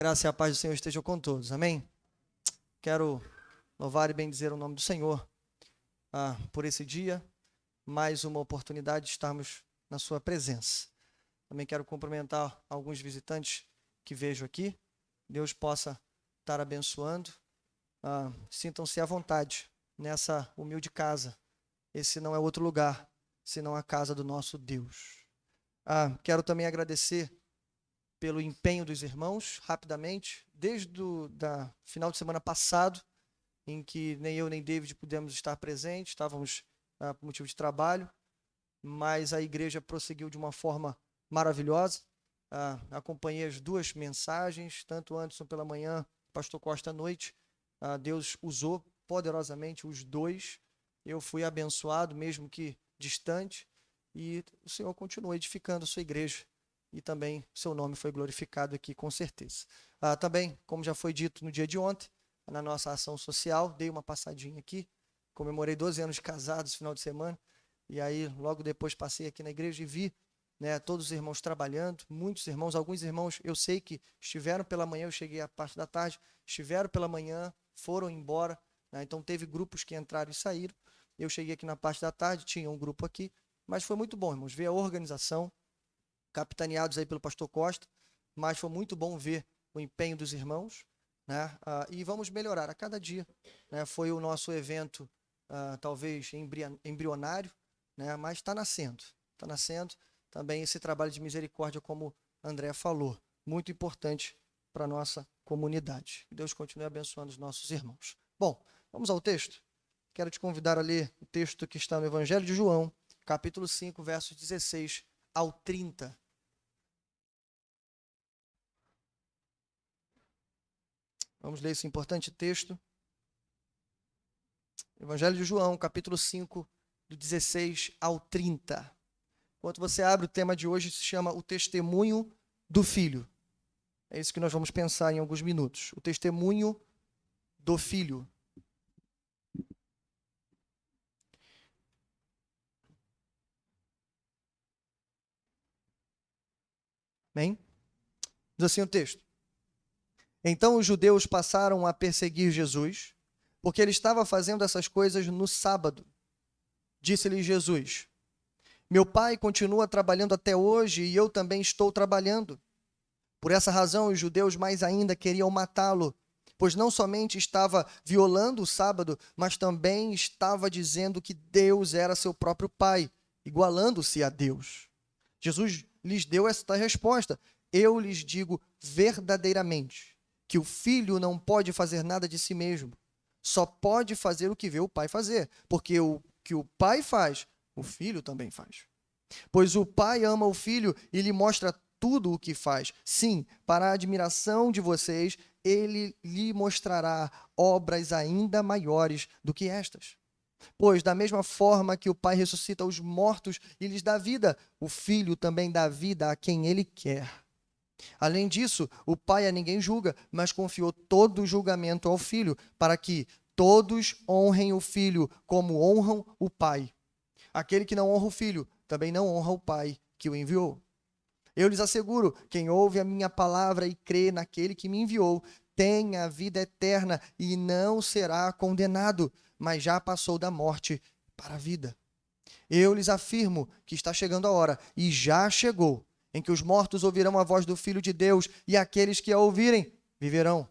Graça e a paz do Senhor estejam com todos, amém? Quero louvar e bendizer o nome do Senhor por esse dia, mais uma oportunidade de estarmos na sua presença. Também quero cumprimentar alguns visitantes que vejo aqui, Deus possa estar abençoando, sintam-se à vontade nessa humilde casa, esse não é outro lugar, senão a casa do nosso Deus. Quero também agradecer pelo empenho dos irmãos, rapidamente, desde o final de semana passado, em que nem eu nem David pudemos estar presentes, estávamos por motivo de trabalho, mas a igreja prosseguiu de uma forma maravilhosa. Acompanhei as duas mensagens, tanto Anderson pela manhã, pastor Costa à noite. Deus usou poderosamente os dois. Eu fui abençoado, mesmo que distante, e o Senhor continuou edificando a sua igreja. E também seu nome foi glorificado aqui, com certeza. Também, como já foi dito no dia de ontem, na nossa ação social, dei uma passadinha aqui, comemorei 12 anos de casado esse final de semana, e aí logo depois passei aqui na igreja e vi, né, todos os irmãos trabalhando, muitos irmãos, alguns irmãos eu sei que estiveram pela manhã, eu cheguei à parte da tarde, estiveram pela manhã, foram embora, né, então teve grupos que entraram e saíram, eu cheguei aqui na parte da tarde, tinha um grupo aqui, mas foi muito bom, irmãos, ver a organização, capitaneados aí pelo pastor Costa, mas foi muito bom ver o empenho dos irmãos, né? E vamos melhorar a cada dia, né? Foi o nosso evento, talvez embrionário, né? Mas está nascendo também esse trabalho de misericórdia, como André falou, muito importante para a nossa comunidade. Que Deus continue abençoando os nossos irmãos. Bom, vamos ao texto. Quero te convidar a ler o texto que está no Evangelho de João, capítulo 5, versos 16 ao 30. Vamos ler esse importante texto. Evangelho de João, capítulo 5, do 16 ao 30. Enquanto você abre, o tema de hoje se chama o testemunho do Filho. É isso que nós vamos pensar em alguns minutos. O testemunho do Filho. Bem? Diz assim o texto. Então os judeus passaram a perseguir Jesus, porque ele estava fazendo essas coisas no sábado. Disse-lhe Jesus: Meu pai continua trabalhando até hoje e eu também estou trabalhando. Por essa razão, os judeus mais ainda queriam matá-lo, pois não somente estava violando o sábado, mas também estava dizendo que Deus era seu próprio pai, igualando-se a Deus. Jesus lhes deu esta resposta: Eu lhes digo verdadeiramente que o filho não pode fazer nada de si mesmo, só pode fazer o que vê o pai fazer, porque o que o pai faz, o filho também faz. Pois o pai ama o filho e lhe mostra tudo o que faz. Sim, para a admiração de vocês, ele lhe mostrará obras ainda maiores do que estas. Pois, da mesma forma que o pai ressuscita os mortos e lhes dá vida, o filho também dá vida a quem ele quer. Além disso, o pai a ninguém julga, mas confiou todo o julgamento ao filho, para que todos honrem o filho como honram o pai. Aquele que não honra o filho, também não honra o pai que o enviou. Eu lhes asseguro, quem ouve a minha palavra e crê naquele que me enviou, tem a vida eterna e não será condenado, mas já passou da morte para a vida. Eu lhes afirmo que está chegando a hora, e já chegou, em que os mortos ouvirão a voz do Filho de Deus, e aqueles que a ouvirem viverão.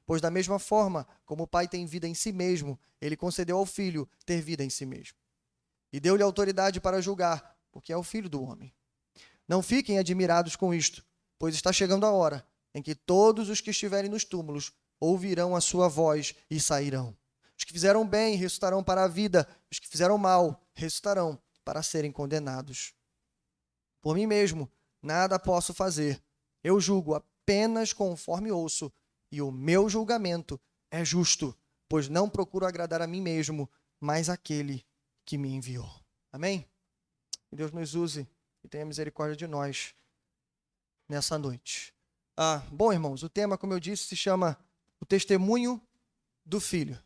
Pois da mesma forma como o Pai tem vida em si mesmo, ele concedeu ao Filho ter vida em si mesmo. E deu-lhe autoridade para julgar, porque é o Filho do homem. Não fiquem admirados com isto, pois está chegando a hora em que todos os que estiverem nos túmulos ouvirão a sua voz e sairão. Os que fizeram bem ressuscitarão para a vida, os que fizeram mal ressuscitarão para serem condenados. Por mim mesmo, nada posso fazer. Eu julgo apenas conforme ouço, e o meu julgamento é justo, pois não procuro agradar a mim mesmo, mas aquele que me enviou. Amém? Que Deus nos use e tenha misericórdia de nós nessa noite. Bom, irmãos, o tema, como eu disse, se chama o testemunho do Filho.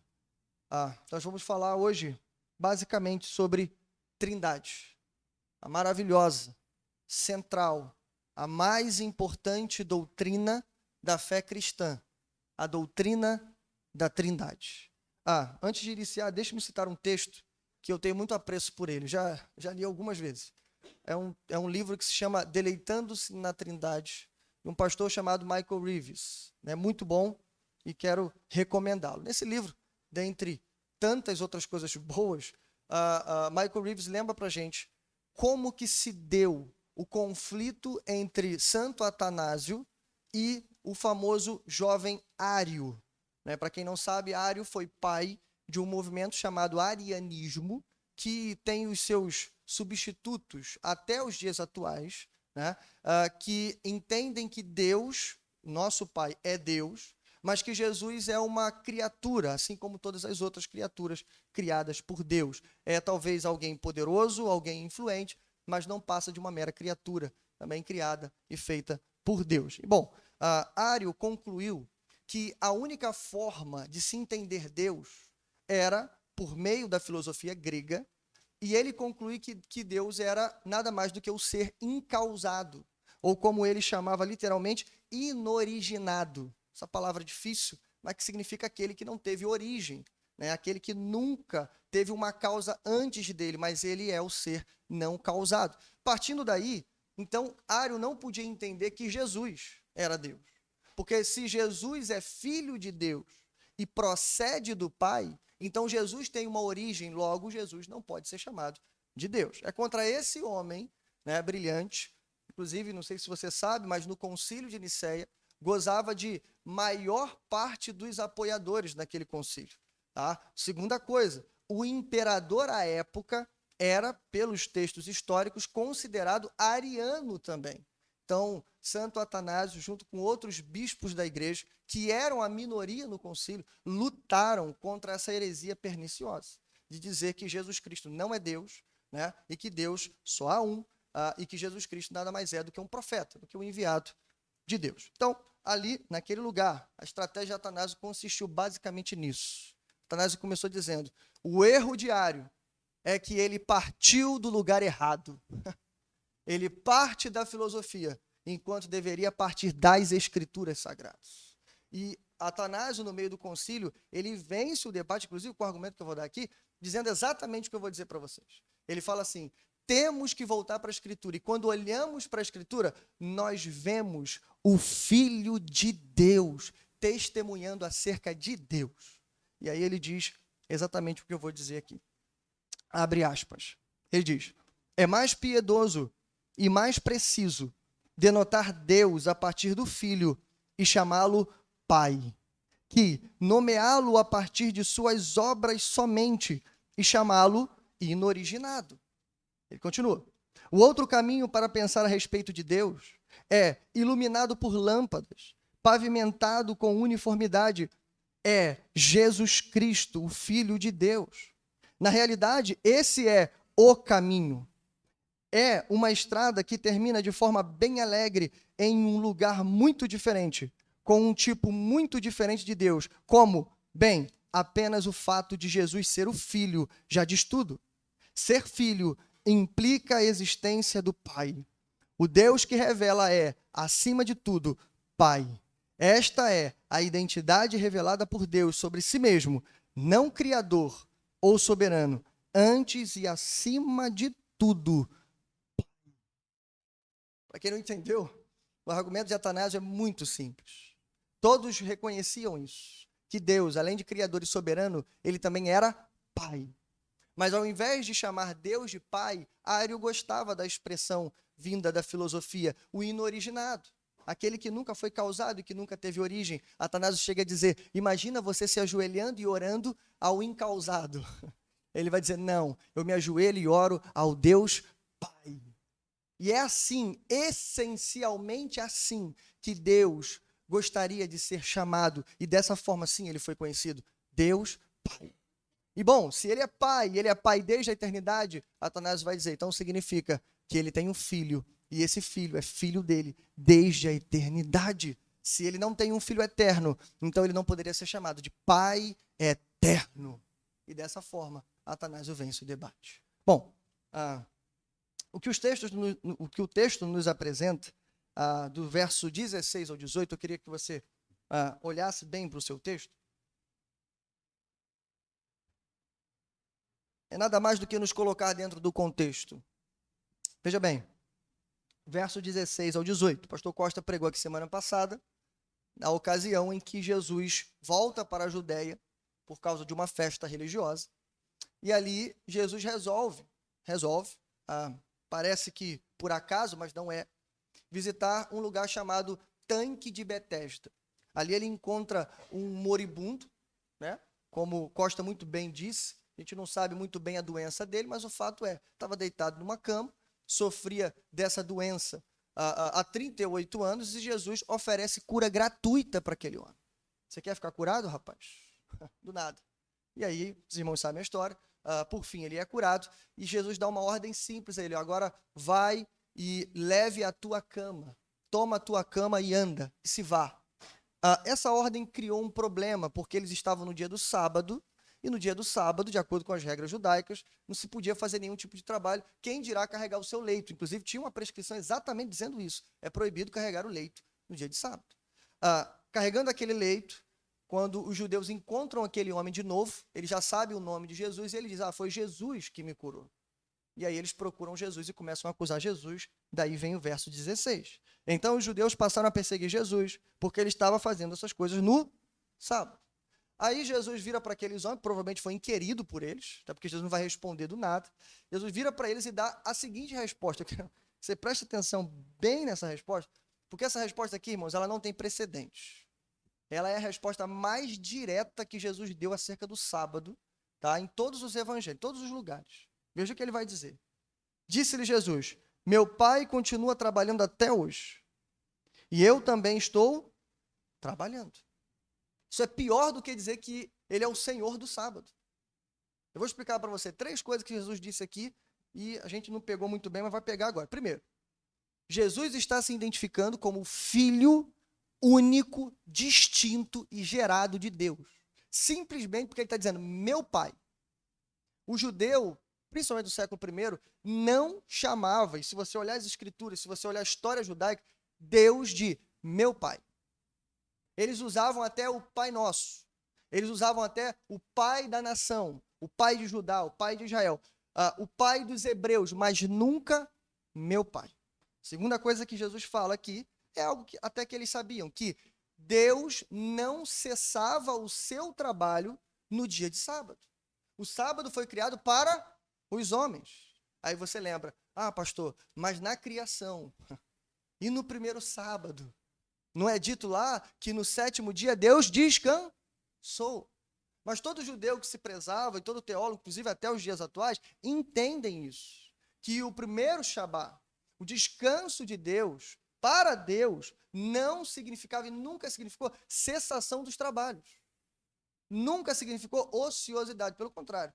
Nós vamos falar hoje, basicamente, sobre Trindade, a maravilhosa, central, a mais importante doutrina da fé cristã, a doutrina da Trindade. Antes de iniciar, deixe-me citar um texto que eu tenho muito apreço por ele, já li algumas vezes. É um livro que se chama Deleitando-se na Trindade, de um pastor chamado Michael Reeves. É muito bom e quero recomendá-lo. Nesse livro, dentre tantas outras coisas boas, Michael Reeves lembra para a gente como que se deu o conflito entre Santo Atanásio e o famoso jovem Ário. Para quem não sabe, Ário foi pai de um movimento chamado arianismo, que tem os seus substitutos até os dias atuais, que entendem que Deus, nosso Pai, é Deus, mas que Jesus é uma criatura, assim como todas as outras criaturas criadas por Deus. É talvez alguém poderoso, alguém influente, mas não passa de uma mera criatura, também criada e feita por Deus. E, bom, Ário concluiu que a única forma de se entender Deus era por meio da filosofia grega, e ele conclui que Deus era nada mais do que o ser incausado, ou como ele chamava literalmente, inoriginado. Essa palavra difícil, mas que significa aquele que não teve origem, aquele que nunca teve uma causa antes dele, mas ele é o ser não causado. Partindo daí, então, Ário não podia entender que Jesus era Deus. Porque se Jesus é filho de Deus e procede do Pai, então Jesus tem uma origem, logo Jesus não pode ser chamado de Deus. É contra esse homem, brilhante, inclusive, não sei se você sabe, mas no concílio de Nicéia, gozava de maior parte dos apoiadores naquele concílio. Segunda coisa, o imperador à época era, pelos textos históricos, considerado ariano também. Então, Santo Atanásio, junto com outros bispos da igreja, que eram a minoria no concílio, lutaram contra essa heresia perniciosa, de dizer que Jesus Cristo não é Deus, e que Deus só há um, e que Jesus Cristo nada mais é do que um profeta, do que um enviado de Deus. Então, ali, naquele lugar, a estratégia de Atanásio consistiu basicamente nisso. Atanásio começou dizendo, o erro de Ário é que ele partiu do lugar errado. Ele parte da filosofia, enquanto deveria partir das escrituras sagradas. E Atanásio, no meio do concílio, ele vence o debate, inclusive com o argumento que eu vou dar aqui, dizendo exatamente o que eu vou dizer para vocês. Ele fala assim, temos que voltar para a escritura. E quando olhamos para a escritura, nós vemos o Filho de Deus testemunhando acerca de Deus. E aí ele diz exatamente o que eu vou dizer aqui. Abre aspas. Ele diz, é mais piedoso e mais preciso denotar Deus a partir do Filho e chamá-lo Pai, que nomeá-lo a partir de suas obras somente e chamá-lo inoriginado. Ele continua. O outro caminho para pensar a respeito de Deus é iluminado por lâmpadas, pavimentado com uniformidade, é Jesus Cristo, o Filho de Deus. Na realidade, esse é o caminho. É uma estrada que termina de forma bem alegre em um lugar muito diferente, com um tipo muito diferente de Deus. Como? Bem, apenas o fato de Jesus ser o Filho já diz tudo. Ser filho implica a existência do Pai. O Deus que revela é, acima de tudo, Pai. Esta é a identidade revelada por Deus sobre si mesmo, não criador ou soberano, antes e acima de tudo. Para quem não entendeu, o argumento de Atanásio é muito simples. Todos reconheciam isso, que Deus, além de criador e soberano, ele também era Pai. Mas ao invés de chamar Deus de Pai, Ário gostava da expressão vinda da filosofia, o inoriginado, aquele que nunca foi causado e que nunca teve origem. Atanásio chega a dizer, imagina você se ajoelhando e orando ao incausado. Ele vai dizer, não, eu me ajoelho e oro ao Deus Pai. E é assim, essencialmente assim, que Deus gostaria de ser chamado. E dessa forma, sim, ele foi conhecido. Deus Pai. E bom, se ele é pai desde a eternidade, Atanásio vai dizer, então significa que ele tem um filho. E esse filho é filho dele desde a eternidade. Se ele não tem um filho eterno, então ele não poderia ser chamado de Pai eterno. E dessa forma, Atanásio vence o debate. Bom, o que o texto nos apresenta do verso 16 ao 18, eu queria que você olhasse bem para o seu texto. É nada mais do que nos colocar dentro do contexto. Veja bem, verso 16 ao 18. O pastor Costa pregou aqui semana passada, na ocasião em que Jesus volta para a Judéia por causa de uma festa religiosa. E ali Jesus resolve, parece que por acaso, mas não é, visitar um lugar chamado Tanque de Betesda. Ali ele encontra um moribundo, né? Como Costa muito bem disse, a gente não sabe muito bem a doença dele, mas o fato é, estava deitado numa cama, sofria dessa doença há 38 anos e Jesus oferece cura gratuita para aquele homem. Você quer ficar curado, rapaz? Do nada. E aí, os irmãos sabem a história, por fim ele é curado e Jesus dá uma ordem simples a ele, agora vai e leve a tua cama, toma a tua cama e anda, e se vá. Essa ordem criou um problema, porque eles estavam no dia do sábado, e no dia do sábado, de acordo com as regras judaicas, não se podia fazer nenhum tipo de trabalho, quem dirá carregar o seu leito. Inclusive, tinha uma prescrição exatamente dizendo isso, é proibido carregar o leito no dia de sábado. Carregando aquele leito, quando os judeus encontram aquele homem de novo, ele já sabe o nome de Jesus, e ele diz, foi Jesus que me curou. E aí eles procuram Jesus e começam a acusar Jesus, daí vem o verso 16. Então os judeus passaram a perseguir Jesus, porque ele estava fazendo essas coisas no sábado. Aí Jesus vira para aqueles homens, provavelmente foi inquirido por eles, até porque Jesus não vai responder do nada. Jesus vira para eles e dá a seguinte resposta. Você preste atenção bem nessa resposta, porque essa resposta aqui, irmãos, ela não tem precedentes. Ela é a resposta mais direta que Jesus deu acerca do sábado, tá? Em todos os evangelhos, em todos os lugares. Veja o que ele vai dizer. Disse-lhe Jesus, meu pai continua trabalhando até hoje, e eu também estou trabalhando. Isso é pior do que dizer que ele é o Senhor do sábado. Eu vou explicar para você 3 coisas que Jesus disse aqui, e a gente não pegou muito bem, mas vai pegar agora. Primeiro, Jesus está se identificando como o Filho único, distinto e gerado de Deus. Simplesmente porque ele está dizendo, meu pai. O judeu, principalmente do século I, não chamava, e se você olhar as escrituras, se você olhar a história judaica, Deus de meu pai. Eles usavam até o Pai Nosso, eles usavam até o Pai da nação, o Pai de Judá, o Pai de Israel, o Pai dos hebreus, mas nunca meu pai. Segunda coisa que Jesus fala aqui, é algo que até que eles sabiam, que Deus não cessava o seu trabalho no dia de sábado. O sábado foi criado para os homens. Aí você lembra, pastor, mas na criação e no primeiro sábado, não é dito lá que no 7º dia Deus descansou? Mas todo judeu que se prezava, e todo teólogo, inclusive até os dias atuais, entendem isso. Que o primeiro Shabá, o descanso de Deus, para Deus, não significava e nunca significou cessação dos trabalhos. Nunca significou ociosidade, pelo contrário.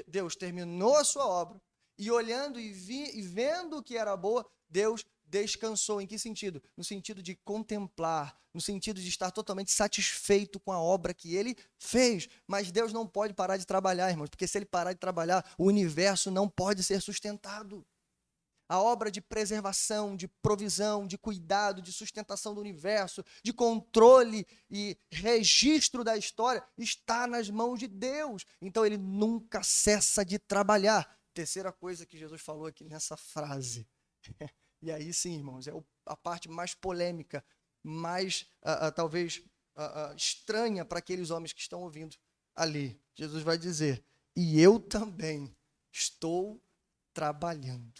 Deus terminou a sua obra e olhando e vendo que era boa, Deus descansou. Em que sentido? No sentido de contemplar, no sentido de estar totalmente satisfeito com a obra que ele fez. Mas Deus não pode parar de trabalhar, irmãos, porque se ele parar de trabalhar, o universo não pode ser sustentado. A obra de preservação, de provisão, de cuidado, de sustentação do universo, de controle e registro da história está nas mãos de Deus. Então ele nunca cessa de trabalhar. Terceira coisa que Jesus falou aqui nessa frase. E aí sim, irmãos, é a parte mais polêmica, mais talvez estranha para aqueles homens que estão ouvindo ali. Jesus vai dizer, e eu também estou trabalhando.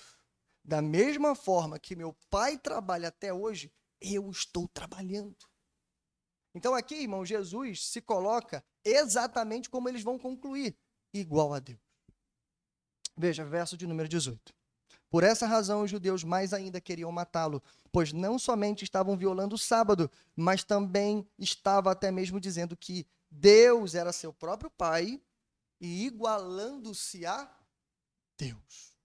Da mesma forma que meu pai trabalha até hoje, eu estou trabalhando. Então aqui, irmão, Jesus se coloca exatamente como eles vão concluir, igual a Deus. Veja, verso de número 18. Por essa razão os judeus mais ainda queriam matá-lo, pois não somente estavam violando o sábado, mas também estava até mesmo dizendo que Deus era seu próprio pai e igualando-se a Deus.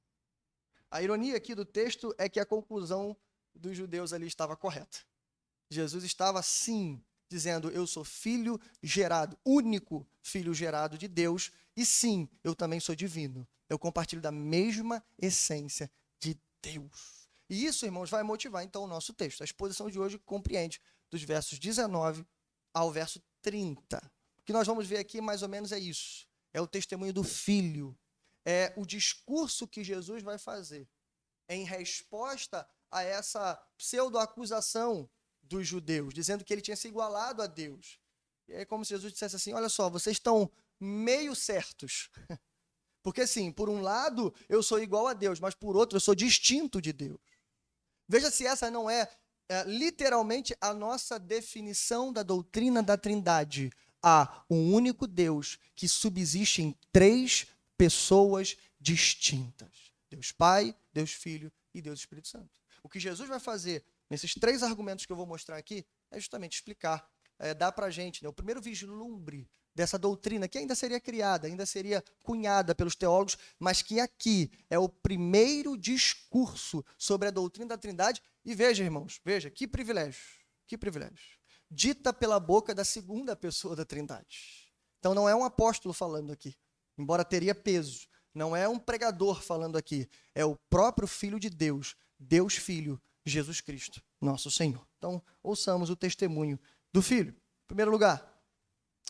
A ironia aqui do texto é que a conclusão dos judeus ali estava correta. Jesus estava, sim, dizendo, eu sou filho gerado, único filho gerado de Deus, e sim, eu também sou divino. Eu compartilho da mesma essência de Deus. E isso, irmãos, vai motivar então o nosso texto. A exposição de hoje compreende dos versos 19 ao verso 30. O que nós vamos ver aqui mais ou menos é isso. É o testemunho do Filho. É o discurso que Jesus vai fazer em resposta a essa pseudo-acusação dos judeus, dizendo que ele tinha se igualado a Deus. E é como se Jesus dissesse assim, olha só, vocês estão meio certos. Porque assim, por um lado eu sou igual a Deus, mas por outro eu sou distinto de Deus. Veja se essa não é literalmente a nossa definição da doutrina da Trindade. Há um único Deus que subsiste em três pessoas distintas. Deus Pai, Deus Filho e Deus Espírito Santo. O que Jesus vai fazer nesses três argumentos que eu vou mostrar aqui é justamente explicar, dar para a gente, o primeiro vislumbre dessa doutrina que ainda seria criada, ainda seria cunhada pelos teólogos, mas que aqui é o primeiro discurso sobre a doutrina da Trindade. E veja, irmãos, veja, que privilégio, dita pela boca da segunda pessoa da Trindade. Então não é um apóstolo falando aqui, embora teria peso. Não é um pregador falando aqui, é o próprio Filho de Deus, Deus Filho, Jesus Cristo, nosso Senhor. Então, ouçamos o testemunho do Filho. Em primeiro lugar,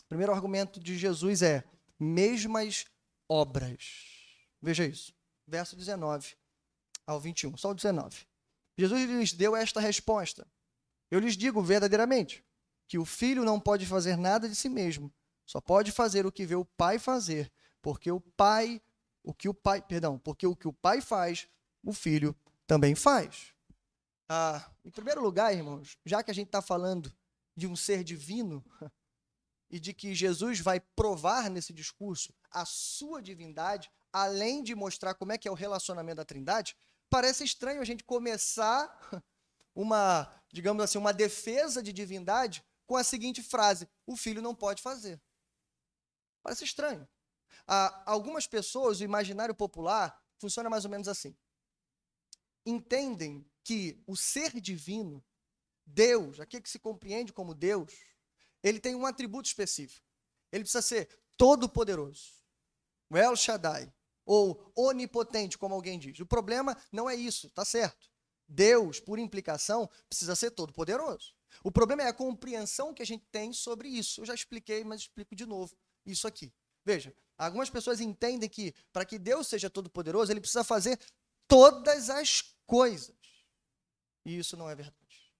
o primeiro argumento de Jesus é mesmas obras. Veja isso, verso 19 ao 21, só o 19. Jesus lhes deu esta resposta. Eu lhes digo verdadeiramente que o Filho não pode fazer nada de si mesmo, só pode fazer o que vê o Pai fazer, porque o que o Pai faz, o Filho também faz. Em primeiro lugar, irmãos, já que a gente está falando de um ser divino e de que Jesus vai provar nesse discurso a sua divindade, além de mostrar como é que é o relacionamento da Trindade, parece estranho a gente começar digamos assim, uma defesa de divindade com a seguinte frase: o Filho não pode fazer. Parece estranho. Algumas pessoas, o imaginário popular funciona mais ou menos assim. Entendem que o ser divino, Deus, aquele que se compreende como Deus, ele tem um atributo específico. Ele precisa ser todo-poderoso, o El Shaddai, ou onipotente, como alguém diz. O problema não é isso, tá certo. Deus, por implicação, precisa ser todo-poderoso. O problema é a compreensão que a gente tem sobre isso. Eu já expliquei, mas explico de novo isso aqui. Veja, algumas pessoas entendem que para que Deus seja todo-poderoso, ele precisa fazer todas as coisas. E isso não é verdade.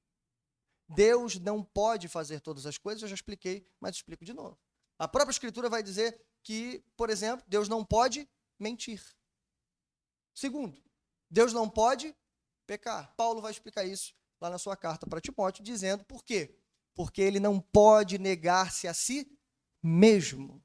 Deus não pode fazer todas as coisas, eu já expliquei, mas explico de novo. A própria Escritura vai dizer que, por exemplo, Deus não pode mentir. Segundo, Deus não pode pecar. Paulo vai explicar isso lá na sua carta para Timóteo, dizendo por quê? Porque ele não pode negar-se a si mesmo.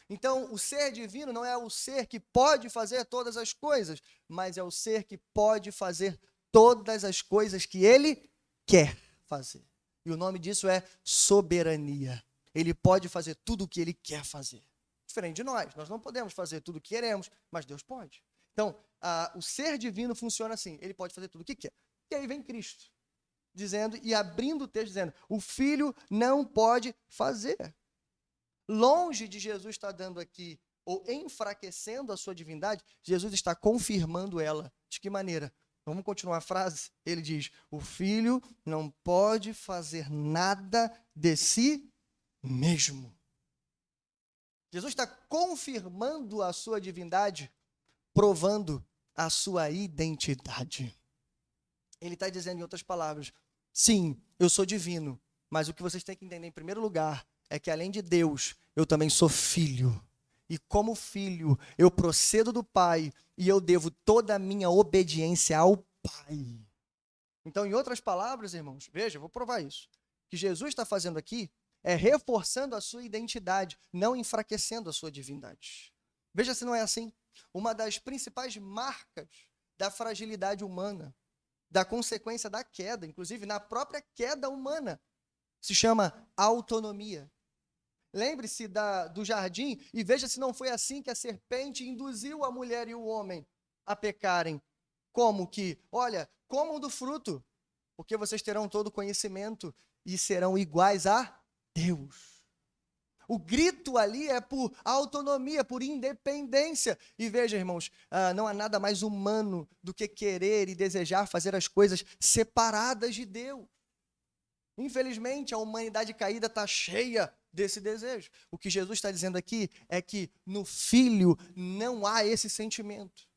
Então, o ser divino não é o ser que pode fazer todas as coisas, mas é o ser que pode fazer todas as coisas que ele quer fazer. E o nome disso é soberania. Ele pode fazer tudo o que ele quer fazer. Diferente de nós não podemos fazer tudo o que queremos, mas Deus pode. Então, o ser divino funciona assim, ele pode fazer tudo o que quer. E aí vem Cristo, dizendo e abrindo o texto, dizendo, o Filho não pode fazer. Longe de Jesus estar dando aqui, ou enfraquecendo a sua divindade, Jesus está confirmando ela. De que maneira? Vamos continuar a frase? Ele diz, o Filho não pode fazer nada de si mesmo. Jesus está confirmando a sua divindade, provando a sua identidade. Ele está dizendo, em outras palavras, sim, eu sou divino, mas o que vocês têm que entender em primeiro lugar é que além de Deus, eu também sou filho. E como filho, eu procedo do Pai e eu devo toda a minha obediência ao Pai. Então, em outras palavras, irmãos, veja, eu vou provar isso. O que Jesus está fazendo aqui é reforçando a sua identidade, não enfraquecendo a sua divindade. Veja se não é assim. Uma das principais marcas da fragilidade humana, da consequência da queda, inclusive na própria queda humana, se chama autonomia. Lembre-se do jardim e veja se não foi assim que a serpente induziu a mulher e o homem a pecarem. Como que? Olha, comam do fruto, porque vocês terão todo o conhecimento e serão iguais a Deus. O grito ali é por autonomia, por independência. E veja, irmãos, não há nada mais humano do que querer e desejar fazer as coisas separadas de Deus. Infelizmente, a humanidade caída está cheia desse desejo. O que Jesus está dizendo aqui é que no Filho não há esse sentimento.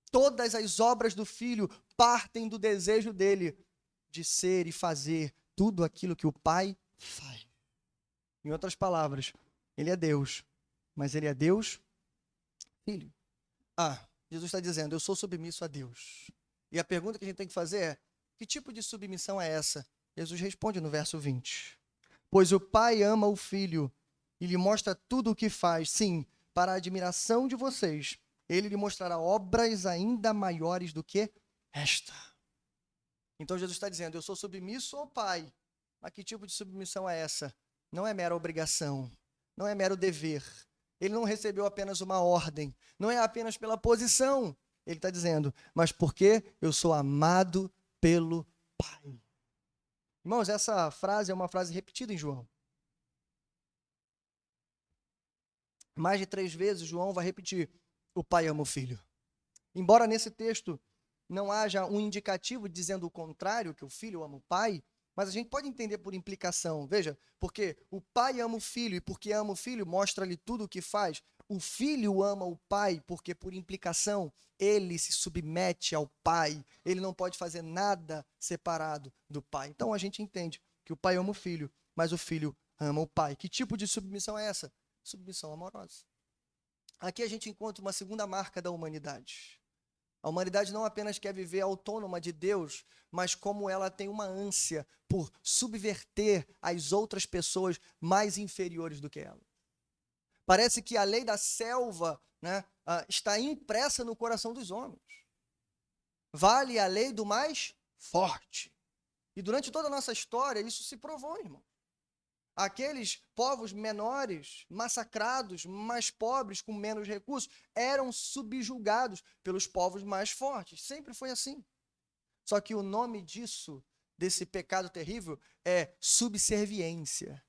Todas as obras do Filho partem do desejo dele de ser e fazer tudo aquilo que o Pai faz. Em outras palavras, ele é Deus, mas ele é Deus Filho. Jesus está dizendo, eu sou submisso a Deus. E a pergunta que a gente tem que fazer é, que tipo de submissão é essa? Jesus responde no verso 20. Pois o Pai ama o Filho e lhe mostra tudo o que faz. Sim, para a admiração de vocês, ele lhe mostrará obras ainda maiores do que esta. Então Jesus está dizendo, eu sou submisso ao Pai. Mas que tipo de submissão é essa? Não é mera obrigação, não é mero dever. Ele não recebeu apenas uma ordem, não é apenas pela posição. Ele está dizendo, mas porque eu sou amado pelo Pai. Irmãos, essa frase é uma frase repetida em João. Mais de 3 vezes João vai repetir, o Pai ama o Filho. Embora nesse texto não haja um indicativo dizendo o contrário, que o Filho ama o Pai, mas a gente pode entender por implicação. Veja, porque o Pai ama o Filho e porque ama o Filho, mostra-lhe tudo o que faz. O Filho ama o Pai porque, por implicação, ele se submete ao Pai. Ele não pode fazer nada separado do Pai. Então a gente entende que o Pai ama o Filho, mas o Filho ama o Pai. Que tipo de submissão é essa? Submissão amorosa. Aqui a gente encontra uma segunda marca da humanidade. A humanidade não apenas quer viver autônoma de Deus, mas como ela tem uma ânsia por subverter as outras pessoas mais inferiores do que ela. Parece que a lei da selva, né, está impressa no coração dos homens. Vale a lei do mais forte. E durante toda a nossa história, isso se provou, irmão. Aqueles povos menores, massacrados, mais pobres, com menos recursos, eram subjugados pelos povos mais fortes. Sempre foi assim. Só que o nome disso, desse pecado terrível, é subserviência.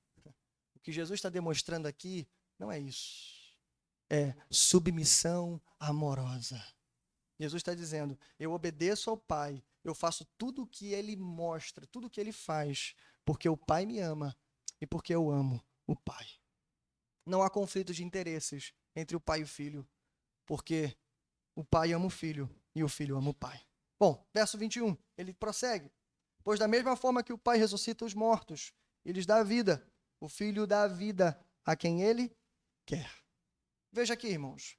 O que Jesus está demonstrando aqui não é isso. É submissão amorosa. Jesus está dizendo, eu obedeço ao Pai, eu faço tudo o que Ele mostra, tudo o que Ele faz, porque o Pai me ama e porque eu amo o Pai. Não há conflito de interesses entre o Pai e o Filho, porque o Pai ama o Filho e o Filho ama o Pai. Bom, verso 21, ele prossegue. Pois da mesma forma que o Pai ressuscita os mortos e lhes dá vida, o Filho dá vida a quem Ele quer. Veja aqui, irmãos,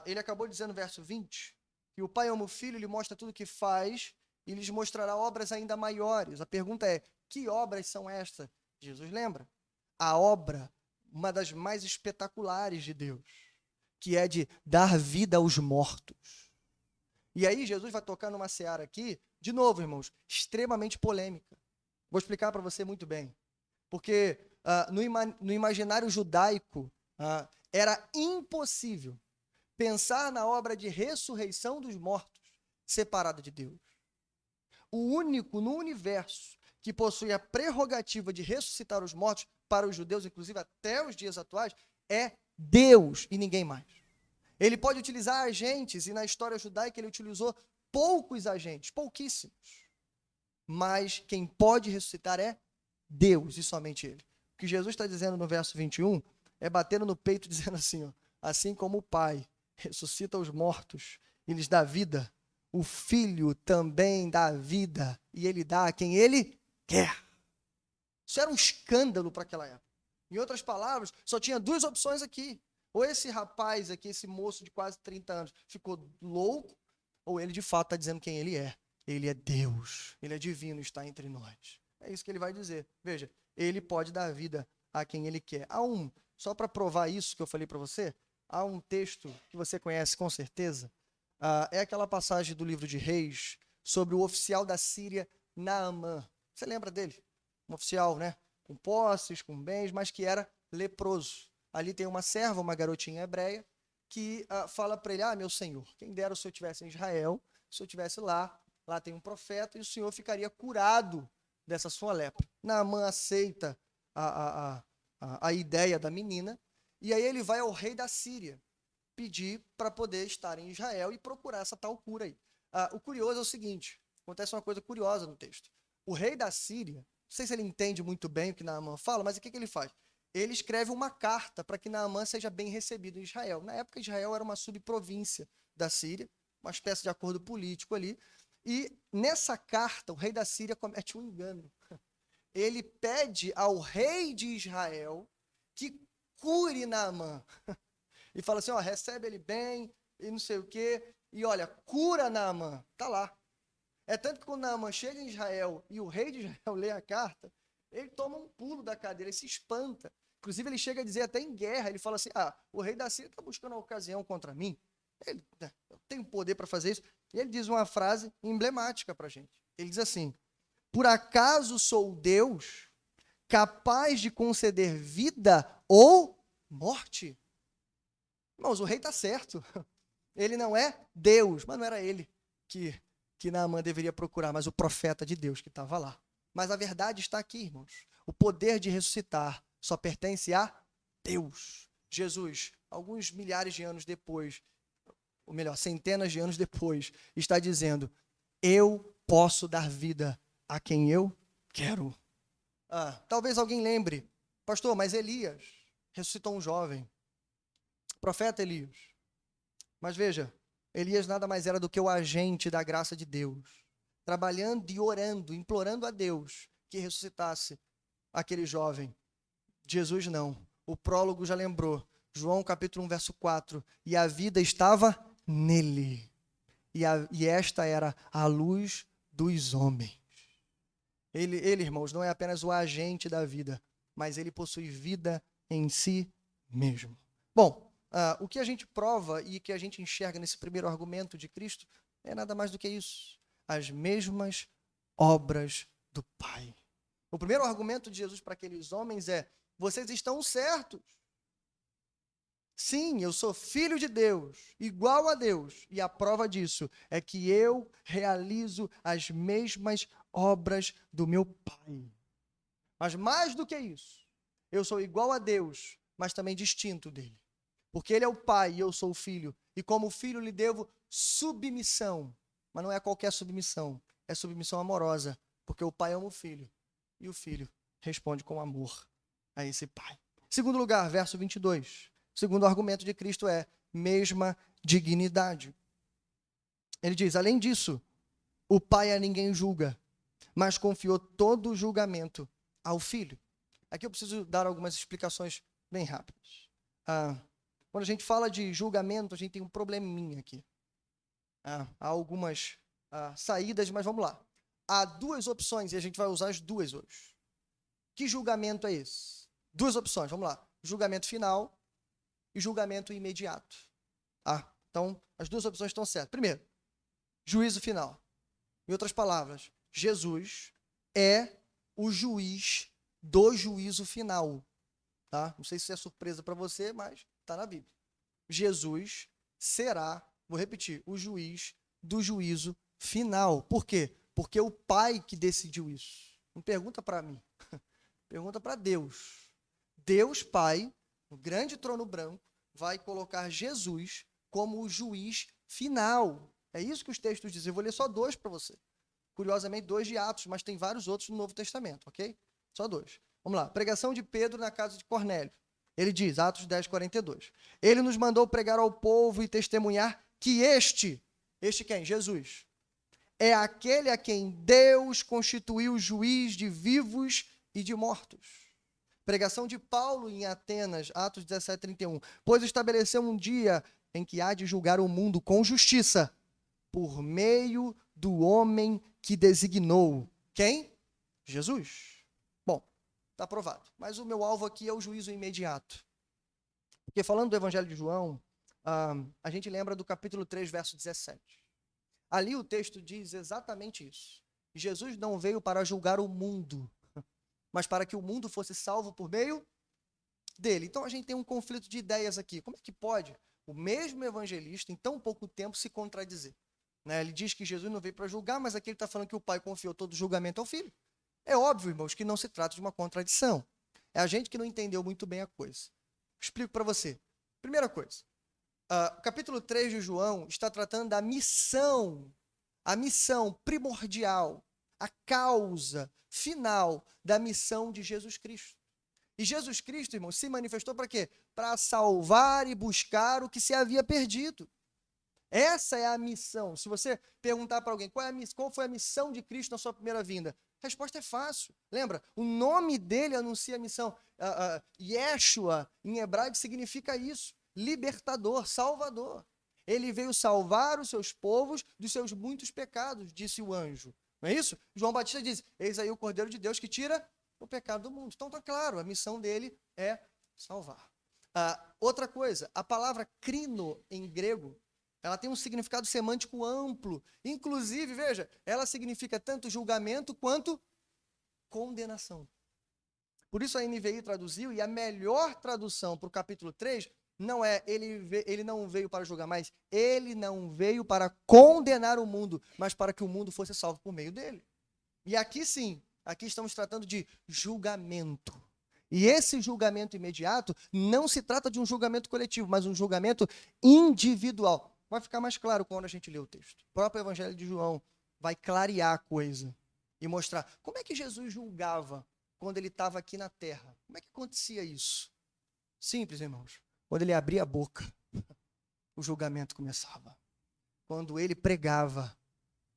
ele acabou dizendo no verso 20, que o Pai ama o Filho, lhe mostra tudo o que faz e lhes mostrará obras ainda maiores. A pergunta é, que obras são estas? Jesus lembra? A obra, uma das mais espetaculares de Deus, que é de dar vida aos mortos. E aí Jesus vai tocar numa seara aqui, de novo, irmãos, extremamente polêmica. Vou explicar para você muito bem. Porque no imaginário judaico, era impossível pensar na obra de ressurreição dos mortos separada de Deus. O único no universo que possui a prerrogativa de ressuscitar os mortos para os judeus, inclusive até os dias atuais, é Deus e ninguém mais. Ele pode utilizar agentes, e na história judaica ele utilizou poucos agentes, pouquíssimos. Mas quem pode ressuscitar é Deus e somente Ele. O que Jesus está dizendo no verso 21 é batendo no peito dizendo assim, ó, assim como o Pai ressuscita os mortos e lhes dá vida, o Filho também dá vida e Ele dá a quem Ele quer. Isso era um escândalo para aquela época. Em outras palavras, só tinha 2 opções aqui. Ou esse rapaz aqui, esse moço de quase 30 anos, ficou louco, ou ele de fato está dizendo quem ele é. Ele é Deus, ele é divino, está entre nós. É isso que ele vai dizer. Veja, ele pode dar vida a quem ele quer. Só para provar isso que eu falei para você, há um texto que você conhece com certeza, é aquela passagem do livro de Reis sobre o oficial da Síria, Naamã. Você lembra dele? Um oficial, né? Com posses, com bens, mas que era leproso. Ali tem uma serva, uma garotinha hebreia, que fala para ele, meu senhor, quem dera se eu estivesse em Israel, se eu estivesse lá tem um profeta, e o senhor ficaria curado dessa sua lepra. Naamã aceita a ideia da menina, e aí ele vai ao rei da Síria pedir para poder estar em Israel e procurar essa tal cura aí. O curioso é o seguinte, acontece uma coisa curiosa no texto. O rei da Síria, não sei se ele entende muito bem o que Naamã fala, mas o que ele faz? Ele escreve uma carta para que Naamã seja bem recebido em Israel. Na época, Israel era uma subprovíncia da Síria, uma espécie de acordo político ali, e nessa carta o rei da Síria comete um engano. Ele pede ao rei de Israel que cure Naamã. E fala assim, ó, recebe ele bem, e não sei o quê, e olha, cura Naamã, tá lá. É tanto que quando Naamã chega em Israel e o rei de Israel lê a carta, ele toma um pulo da cadeira, ele se espanta. Inclusive ele chega a dizer até em guerra, ele fala assim, o rei da Síria está buscando uma ocasião contra mim, eu tenho poder para fazer isso. E ele diz uma frase emblemática para a gente. Ele diz assim, por acaso sou Deus capaz de conceder vida ou morte? Irmãos, o rei está certo. Ele não é Deus, mas não era ele que Naamã deveria procurar, mas o profeta de Deus que estava lá. Mas a verdade está aqui, irmãos. O poder de ressuscitar só pertence a Deus. Jesus, alguns milhares de anos depois, ou melhor, centenas de anos depois, está dizendo, eu posso dar vida a quem eu quero. Talvez alguém lembre, pastor, mas Elias ressuscitou um jovem, profeta Elias. Mas veja, Elias nada mais era do que o agente da graça de Deus, trabalhando e orando, implorando a Deus que ressuscitasse aquele jovem. Jesus não. O prólogo já lembrou. João capítulo 1, verso 4. E a vida estava nele. E esta era a luz dos homens. Ele, irmãos, não é apenas o agente da vida, mas ele possui vida em si mesmo. Bom, o que a gente prova e que a gente enxerga nesse primeiro argumento de Cristo é nada mais do que isso. As mesmas obras do Pai. O primeiro argumento de Jesus para aqueles homens é: vocês estão certos. Sim, eu sou filho de Deus, igual a Deus. E a prova disso é que eu realizo as mesmas obras do meu Pai. Mas mais do que isso, eu sou igual a Deus, mas também distinto dele. Porque ele é o Pai e eu sou o Filho. E como filho lhe devo submissão. Mas não é qualquer submissão, é submissão amorosa. Porque o Pai ama o Filho. E o Filho responde com amor a esse Pai. Segundo lugar, verso 22. O segundo argumento de Cristo é mesma dignidade. Ele diz, além disso, o Pai a ninguém julga, mas confiou todo o julgamento ao Filho. Aqui eu preciso dar algumas explicações bem rápidas. Quando a gente fala de julgamento, a gente tem um probleminha aqui. Há algumas saídas, mas vamos lá. Há duas opções e a gente vai usar as duas hoje. Que julgamento é esse? Duas opções, vamos lá. Julgamento final e julgamento imediato. Então, as duas opções estão certas. Primeiro, juízo final. Em outras palavras, Jesus é o juiz do juízo final. Tá? Não sei se é surpresa para você, mas está na Bíblia. Jesus será, vou repetir, o juiz do juízo final. Por quê? Porque é o Pai que decidiu isso. Não pergunta para mim. Pergunta para Deus. Deus Pai, no grande trono branco, vai colocar Jesus como o juiz final. É isso que os textos dizem. Eu vou ler só dois para você. Curiosamente, 2 de Atos, mas tem vários outros no Novo Testamento, ok? Só 2. Vamos lá. Pregação de Pedro na casa de Cornélio. Ele diz, Atos 10, 42. Ele nos mandou pregar ao povo e testemunhar que este quem? Jesus. É aquele a quem Deus constituiu juiz de vivos e de mortos. Pregação de Paulo em Atenas, Atos 17, 31. Pois estabeleceu um dia em que há de julgar o mundo com justiça, por meio do homem que designou. Quem? Jesus. Bom, está aprovado. Mas o meu alvo aqui é o juízo imediato. Porque falando do Evangelho de João, a gente lembra do capítulo 3, verso 17. Ali o texto diz exatamente isso. Jesus não veio para julgar o mundo, mas para que o mundo fosse salvo por meio dele. Então a gente tem um conflito de ideias aqui. Como é que pode o mesmo evangelista, em tão pouco tempo, se contradizer? Ele diz que Jesus não veio para julgar, mas aqui ele está falando que o Pai confiou todo o julgamento ao Filho. É óbvio, irmãos, que não se trata de uma contradição. É a gente que não entendeu muito bem a coisa. Explico para você. Primeira coisa, o capítulo 3 de João está tratando da missão, a missão primordial, a causa final da missão de Jesus Cristo. E Jesus Cristo, irmão, se manifestou para quê? Para salvar e buscar o que se havia perdido. Essa é a missão. Se você perguntar para alguém qual foi a missão de Cristo na sua primeira vinda, a resposta é fácil. Lembra? O nome dele anuncia a missão. Yeshua, em hebraico, significa isso. Libertador, salvador. Ele veio salvar os seus povos dos seus muitos pecados, disse o anjo. Não é isso? João Batista diz, eis aí o Cordeiro de Deus que tira o pecado do mundo. Então está claro, a missão dele é salvar. Outra coisa, a palavra crino em grego, ela tem um significado semântico amplo. Inclusive, veja, ela significa tanto julgamento quanto condenação. Por isso a NVI traduziu, e a melhor tradução para o capítulo 3 não é ele não veio para julgar, mas ele não veio para condenar o mundo, mas para que o mundo fosse salvo por meio dele. E aqui sim, aqui estamos tratando de julgamento. E esse julgamento imediato não se trata de um julgamento coletivo, mas um julgamento individual. Vai ficar mais claro quando a gente lê o texto. O próprio Evangelho de João vai clarear a coisa e mostrar como é que Jesus julgava quando ele estava aqui na terra. Como é que acontecia isso? Simples, irmãos. Quando ele abria a boca, o julgamento começava. Quando ele pregava,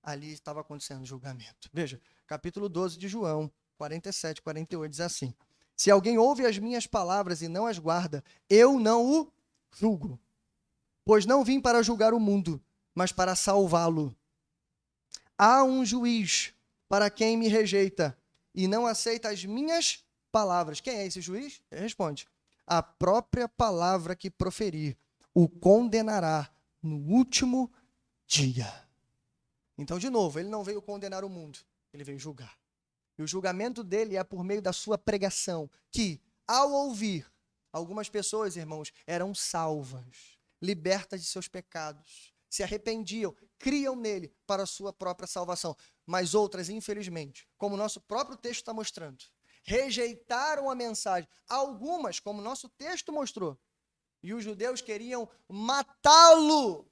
ali estava acontecendo o julgamento. Veja, capítulo 12 de João, 47, 48, diz assim: se alguém ouve as minhas palavras e não as guarda, eu não o julgo. Pois não vim para julgar o mundo, mas para salvá-lo. Há um juiz para quem me rejeita e não aceita as minhas palavras. Quem é esse juiz? Ele responde: a própria palavra que proferir o condenará no último dia. Então, de novo, ele não veio condenar o mundo, ele veio julgar. E o julgamento dele é por meio da sua pregação, que, ao ouvir, algumas pessoas, irmãos, eram salvas, libertas de seus pecados, se arrependiam, criam nele para a sua própria salvação. Mas outras, infelizmente, como o nosso próprio texto está mostrando, rejeitaram a mensagem. Algumas, como o nosso texto mostrou, e os judeus queriam matá-lo,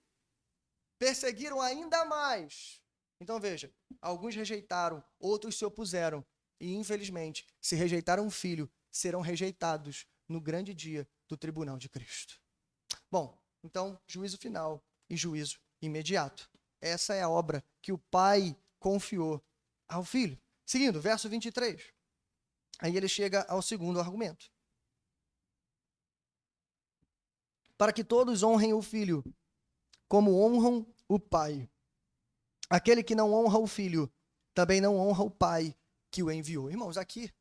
perseguiram ainda mais. Então veja, alguns rejeitaram, outros se opuseram, e infelizmente, se rejeitaram um filho, serão rejeitados no grande dia do tribunal de Cristo. Bom, então, juízo final e juízo imediato. Essa é a obra que o Pai confiou ao Filho. Seguindo, verso 23. Aí ele chega ao segundo argumento. Para que todos honrem o Filho, como honram o Pai. Aquele que não honra o Filho, também não honra o Pai que o enviou. Irmãos, aqui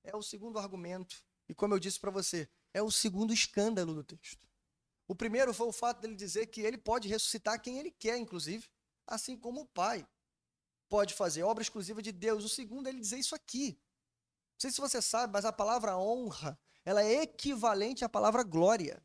é o segundo argumento. E como eu disse para você, é o segundo escândalo do texto. O primeiro foi o fato dele dizer que ele pode ressuscitar quem ele quer, inclusive, assim como o Pai pode fazer, obra exclusiva de Deus. O segundo é ele dizer isso aqui. Não sei se você sabe, mas a palavra honra, ela é equivalente à palavra glória.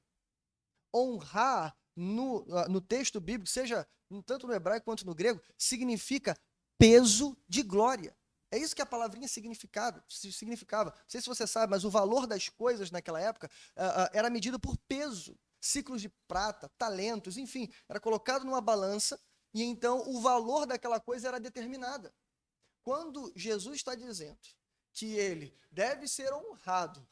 Honrar no texto bíblico, seja tanto no hebraico quanto no grego, significa peso de glória. É isso que a palavrinha significava. Não sei se você sabe, mas o valor das coisas naquela época era medido por peso. Ciclos de prata, talentos, enfim, era colocado numa balança e então o valor daquela coisa era determinada. Quando Jesus está dizendo que ele deve ser honrado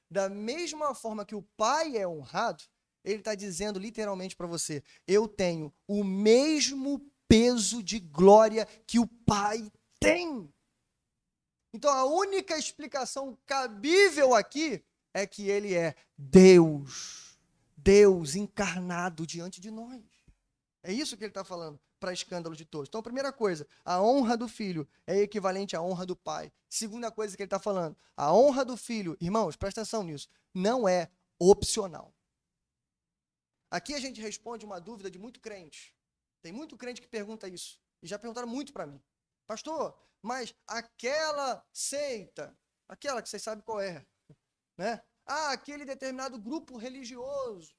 da mesma forma que o Pai é honrado, ele está dizendo literalmente para você: eu tenho o mesmo peso de glória que o Pai tem. Então a única explicação cabível aqui é que ele é Deus. Deus encarnado diante de nós. É isso que ele está falando, para escândalo de todos. Então, primeira coisa, a honra do filho é equivalente à honra do pai. Segunda coisa que ele está falando, a honra do filho, irmãos, presta atenção nisso, não é opcional. Aqui a gente responde uma dúvida de muito crente. Tem muito crente que pergunta isso. E já perguntaram muito para mim. Pastor, mas aquela seita, aquela que vocês sabem qual é, né? Aquele determinado grupo religioso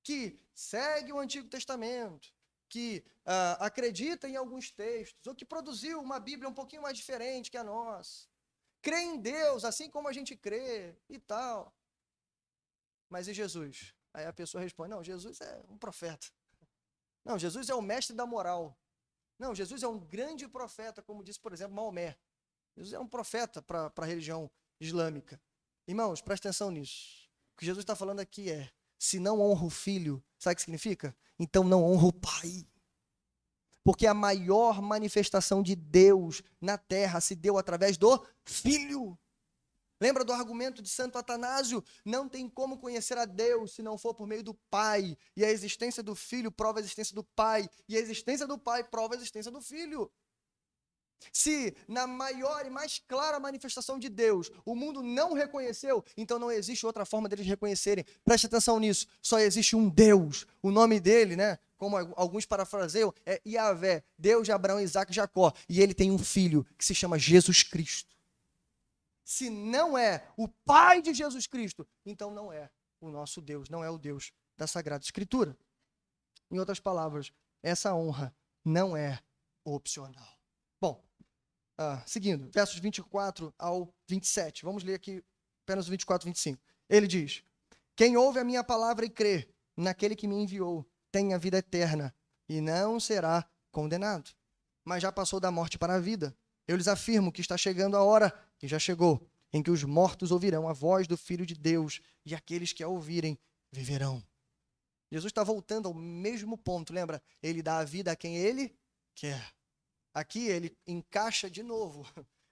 que segue o Antigo Testamento, que acredita em alguns textos, ou que produziu uma Bíblia um pouquinho mais diferente que a nossa, crê em Deus, assim como a gente crê e tal. Mas e Jesus? Aí a pessoa responde, não, Jesus é um profeta. Não, Jesus é o mestre da moral. Não, Jesus é um grande profeta, como disse, por exemplo, Maomé. Jesus é um profeta para a religião islâmica. Irmãos, presta atenção nisso. O que Jesus está falando aqui é, se não honra o filho, sabe o que significa? Então não honra o pai. Porque a maior manifestação de Deus na terra se deu através do filho. Lembra do argumento de Santo Atanásio? Não tem como conhecer a Deus se não for por meio do Pai. E a existência do Filho prova a existência do Pai. E a existência do Pai prova a existência do Filho. Se na maior e mais clara manifestação de Deus o mundo não reconheceu, então não existe outra forma deles reconhecerem. Preste atenção nisso. Só existe um Deus. O nome dele, né? Como alguns parafraseiam, é Yahvé, Deus de Abraão, Isaac e Jacó. E ele tem um filho que se chama Jesus Cristo. Se não é o Pai de Jesus Cristo, então não é o nosso Deus, não é o Deus da Sagrada Escritura. Em outras palavras, essa honra não é opcional. Bom, seguindo, versos 24 ao 27. Vamos ler aqui apenas o 24 e 25. Ele diz, quem ouve a minha palavra e crê naquele que me enviou, tem a vida eterna e não será condenado, mas já passou da morte para a vida. Eu lhes afirmo que está chegando a hora, e já chegou, em que os mortos ouvirão a voz do Filho de Deus, e aqueles que a ouvirem viverão. Jesus está voltando ao mesmo ponto, lembra? Ele dá a vida a quem ele quer. Aqui ele encaixa de novo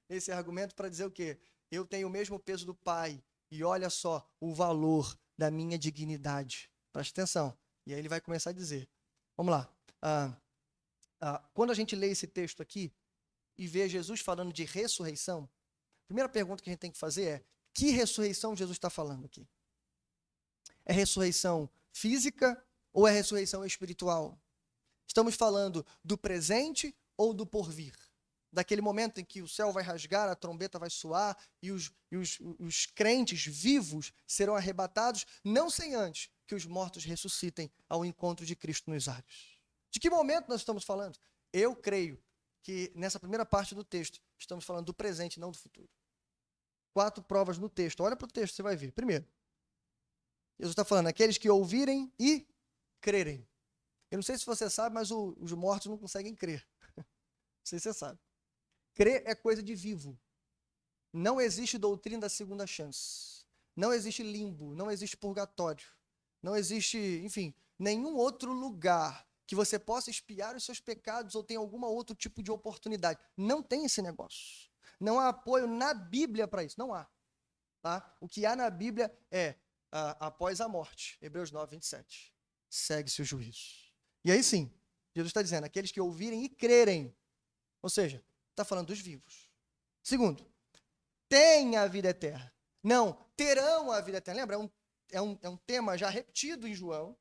esse argumento para dizer o quê? Eu tenho o mesmo peso do Pai, e olha só o valor da minha dignidade. Preste atenção. E aí ele vai começar a dizer. Vamos lá. Quando a gente lê esse texto aqui, e vê Jesus falando de ressurreição, a primeira pergunta que a gente tem que fazer é, que ressurreição Jesus está falando aqui? É ressurreição física ou é ressurreição espiritual? Estamos falando do presente ou do porvir? Daquele momento em que o céu vai rasgar, a trombeta vai soar e os crentes vivos serão arrebatados, não sem antes que os mortos ressuscitem ao encontro de Cristo nos ares. De que momento nós estamos falando? Eu creio que nessa primeira parte do texto estamos falando do presente, não do futuro. 4 provas no texto. Olha para o texto, você vai ver. Primeiro, Jesus está falando, aqueles que ouvirem e crerem. Eu não sei se você sabe, mas os mortos não conseguem crer. Não sei se você sabe. Crer é coisa de vivo. Não existe doutrina da segunda chance. Não existe limbo, não existe purgatório. Não existe, enfim, nenhum outro lugar que você possa expiar os seus pecados ou tenha algum outro tipo de oportunidade. Não tem esse negócio. Não há apoio na Bíblia para isso. Não há. Tá? O que há na Bíblia é após a morte. Hebreus 9, 27. Segue-se o juízo. E aí sim, Jesus está dizendo, aqueles que ouvirem e crerem. Ou seja, está falando dos vivos. Segundo, têm a vida eterna. Não, terão a vida eterna. Lembra? É um tema já repetido em João,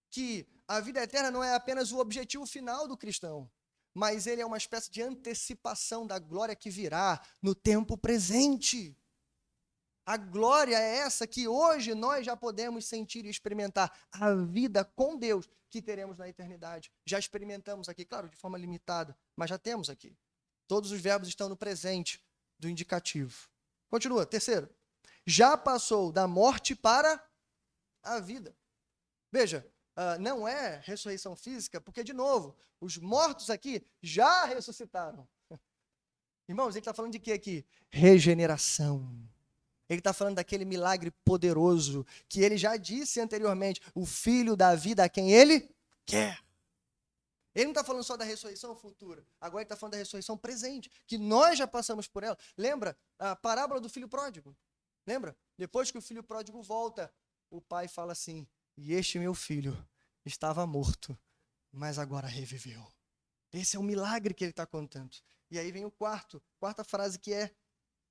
que a vida eterna não é apenas o objetivo final do cristão, mas ele é uma espécie de antecipação da glória que virá no tempo presente. A glória é essa que hoje nós já podemos sentir e experimentar, a vida com Deus que teremos na eternidade. Já experimentamos aqui, claro, de forma limitada, mas já temos aqui. Todos os verbos estão no presente do indicativo. Continua, terceiro. Já passou da morte para a vida. Veja, não é ressurreição física, porque, de novo, os mortos aqui já ressuscitaram. Irmãos, ele está falando de quê aqui? Regeneração. Ele está falando daquele milagre poderoso que ele já disse anteriormente, o Filho dá vida a quem ele quer. Ele não está falando só da ressurreição futura, agora ele está falando da ressurreição presente, que nós já passamos por ela. Lembra a parábola do filho pródigo? Lembra? Depois que o filho pródigo volta, o pai fala assim, e este meu filho estava morto, mas agora reviveu. Esse é o milagre que ele está contando. E aí vem quarta frase que é,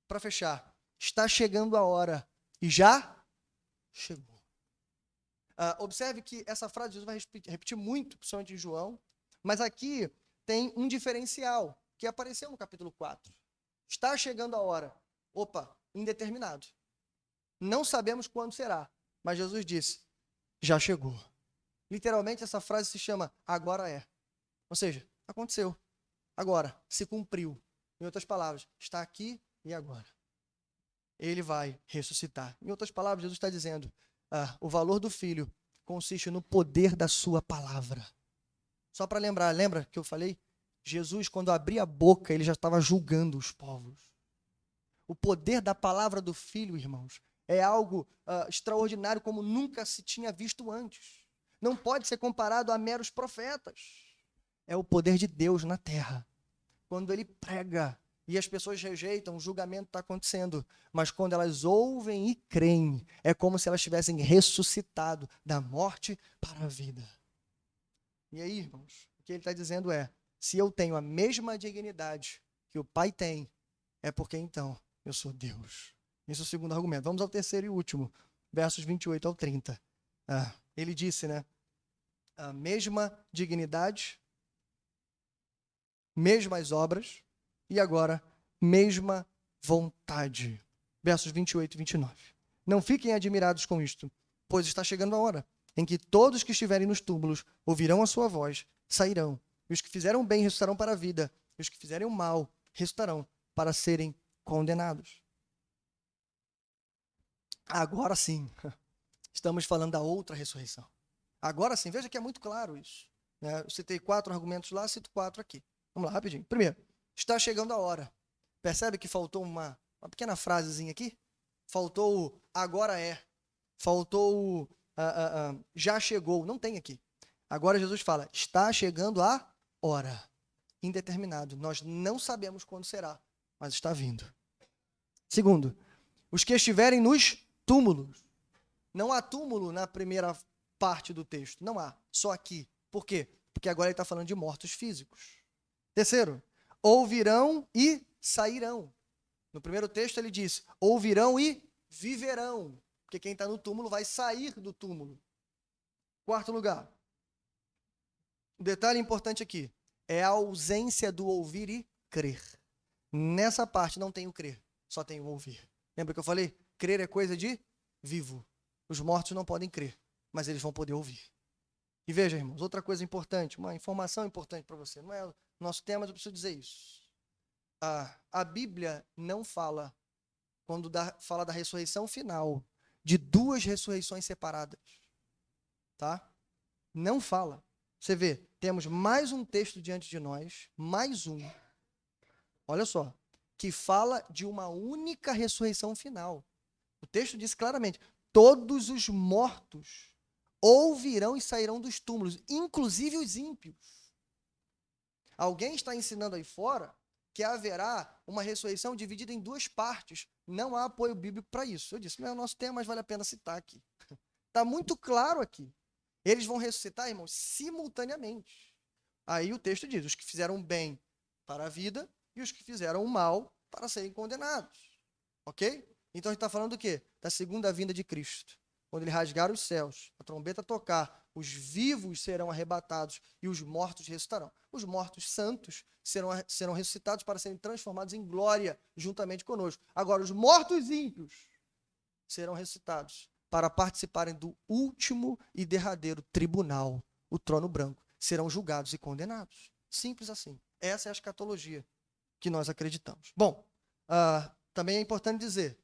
para fechar, está chegando a hora e já chegou. Observe que essa frase Jesus vai repetir muito, principalmente em João, mas aqui tem um diferencial que apareceu no capítulo 4. Está chegando a hora. Opa, indeterminado. Não sabemos quando será, mas Jesus disse, já chegou. Literalmente essa frase se chama agora é. Ou seja, aconteceu. Agora, se cumpriu. Em outras palavras, está aqui e agora. ele vai ressuscitar. Em outras palavras, Jesus está dizendo, o valor do Filho consiste no poder da sua palavra. Só para lembrar, lembra que eu falei? Jesus, quando abria a boca, ele já estava julgando os povos. O poder da palavra do Filho, irmãos, é algo extraordinário como nunca se tinha visto antes. Não pode ser comparado a meros profetas. É o poder de Deus na terra. Quando ele prega e as pessoas rejeitam, o julgamento está acontecendo. Mas quando elas ouvem e creem, é como se elas tivessem ressuscitado da morte para a vida. E aí, irmãos, o que ele está dizendo é, se eu tenho a mesma dignidade que o Pai tem, é porque então eu sou Deus. Esse é o segundo argumento. Vamos ao terceiro e último, versos 28 ao 30. Ele disse, né? A mesma dignidade, mesmas obras e agora mesma vontade. Versos 28 e 29. Não fiquem admirados com isto, pois está chegando a hora em que todos que estiverem nos túmulos ouvirão a sua voz, sairão. E os que fizeram bem ressuscitarão para a vida, e os que fizerem o mal ressuscitarão para serem condenados. Agora sim, estamos falando da outra ressurreição. Agora sim, veja que é muito claro isso. Né? Eu citei 4 argumentos lá, cito 4 aqui. Vamos lá, rapidinho. Primeiro, está chegando a hora. Percebe que faltou uma pequena frasezinha aqui? Faltou o agora é. Faltou o já chegou. Não tem aqui. Agora Jesus fala, está chegando a hora. Indeterminado. Nós não sabemos quando será, mas está vindo. Segundo, os que estiverem nos túmulos. Não há túmulo na primeira parte do texto. Não há. Só aqui. Por quê? Porque agora ele está falando de mortos físicos. Terceiro, ouvirão e sairão. No primeiro texto ele diz, ouvirão e viverão. Porque quem está no túmulo vai sair do túmulo. Quarto lugar. Um detalhe importante aqui. É a ausência do ouvir e crer. Nessa parte não tem o crer, só tem o ouvir. Lembra que eu falei? Crer é coisa de vivo. Os mortos não podem crer, mas eles vão poder ouvir. E veja, irmãos, outra coisa importante, uma informação importante para você. Não é o nosso tema, mas eu preciso dizer isso. A Bíblia não fala, quando fala da ressurreição final, de 2 ressurreições separadas. Tá? Não fala. Você vê, temos mais um texto diante de nós, mais um. Olha só, que fala de uma única ressurreição final. O texto diz claramente, todos os mortos ouvirão e sairão dos túmulos, inclusive os ímpios. Alguém está ensinando aí fora que haverá uma ressurreição dividida em 2 partes. Não há apoio bíblico para isso. Eu disse, não é o nosso tema, mas vale a pena citar aqui. Está muito claro aqui. Eles vão ressuscitar, irmãos, simultaneamente. Aí o texto diz, os que fizeram bem para a vida e os que fizeram o mal para serem condenados. Ok? Então a gente está falando do quê? Da segunda vinda de Cristo. Quando ele rasgar os céus, a trombeta tocar, os vivos serão arrebatados e os mortos ressuscitarão. Os mortos santos serão ressuscitados para serem transformados em glória juntamente conosco. Agora, os mortos ímpios serão ressuscitados para participarem do último e derradeiro tribunal, o trono branco. Serão julgados e condenados. Simples assim. Essa é a escatologia que nós acreditamos. Bom, também é importante dizer,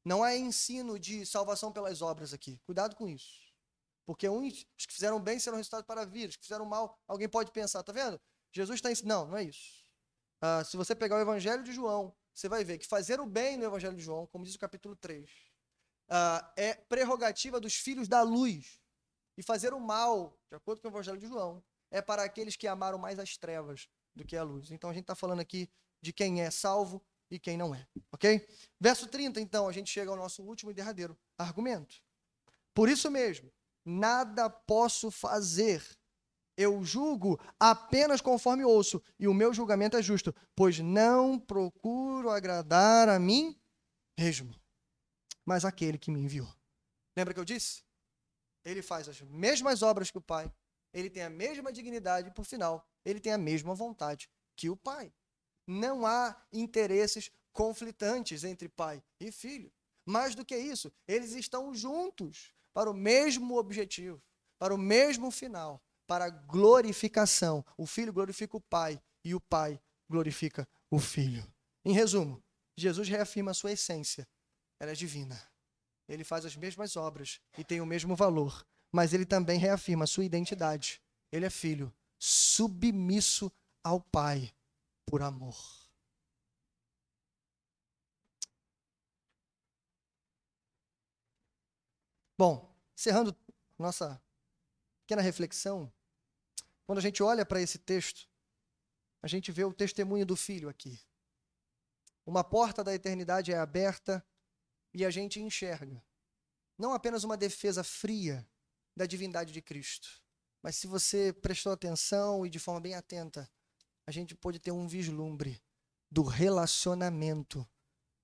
não há ensino de salvação pelas obras aqui. Cuidado com isso. Porque os que fizeram bem serão ressuscitados para a vida, os que fizeram mal, alguém pode pensar, tá vendo? Jesus está ensinando. Não é isso. Se você pegar o Evangelho de João, você vai ver que fazer o bem no Evangelho de João, como diz o capítulo 3, é prerrogativa dos filhos da luz. E fazer o mal, de acordo com o Evangelho de João, é para aqueles que amaram mais as trevas do que a luz. Então a gente está falando aqui de quem é salvo e quem não é, ok? Verso 30, então, a gente chega ao nosso último e derradeiro argumento. Por isso mesmo, nada posso fazer. Eu julgo apenas conforme ouço, e o meu julgamento é justo, pois não procuro agradar a mim mesmo, mas aquele que me enviou. Lembra que eu disse? Ele faz as mesmas obras que o Pai, ele tem a mesma dignidade e, por final, ele tem a mesma vontade que o Pai. Não há interesses conflitantes entre pai e filho. Mais do que isso, eles estão juntos para o mesmo objetivo, para o mesmo final, para a glorificação. O Filho glorifica o Pai e o Pai glorifica o Filho. Em resumo, Jesus reafirma a sua essência ela é divina. Ele faz as mesmas obras e tem o mesmo valor, mas ele também reafirma a sua identidade. Ele é filho, submisso ao Pai por amor. Bom, encerrando nossa pequena reflexão, quando a gente olha para esse texto, a gente vê o testemunho do Filho aqui. Uma porta da eternidade é aberta e a gente enxerga não apenas uma defesa fria da divindade de Cristo, mas se você prestou atenção e de forma bem atenta, a gente pode ter um vislumbre do relacionamento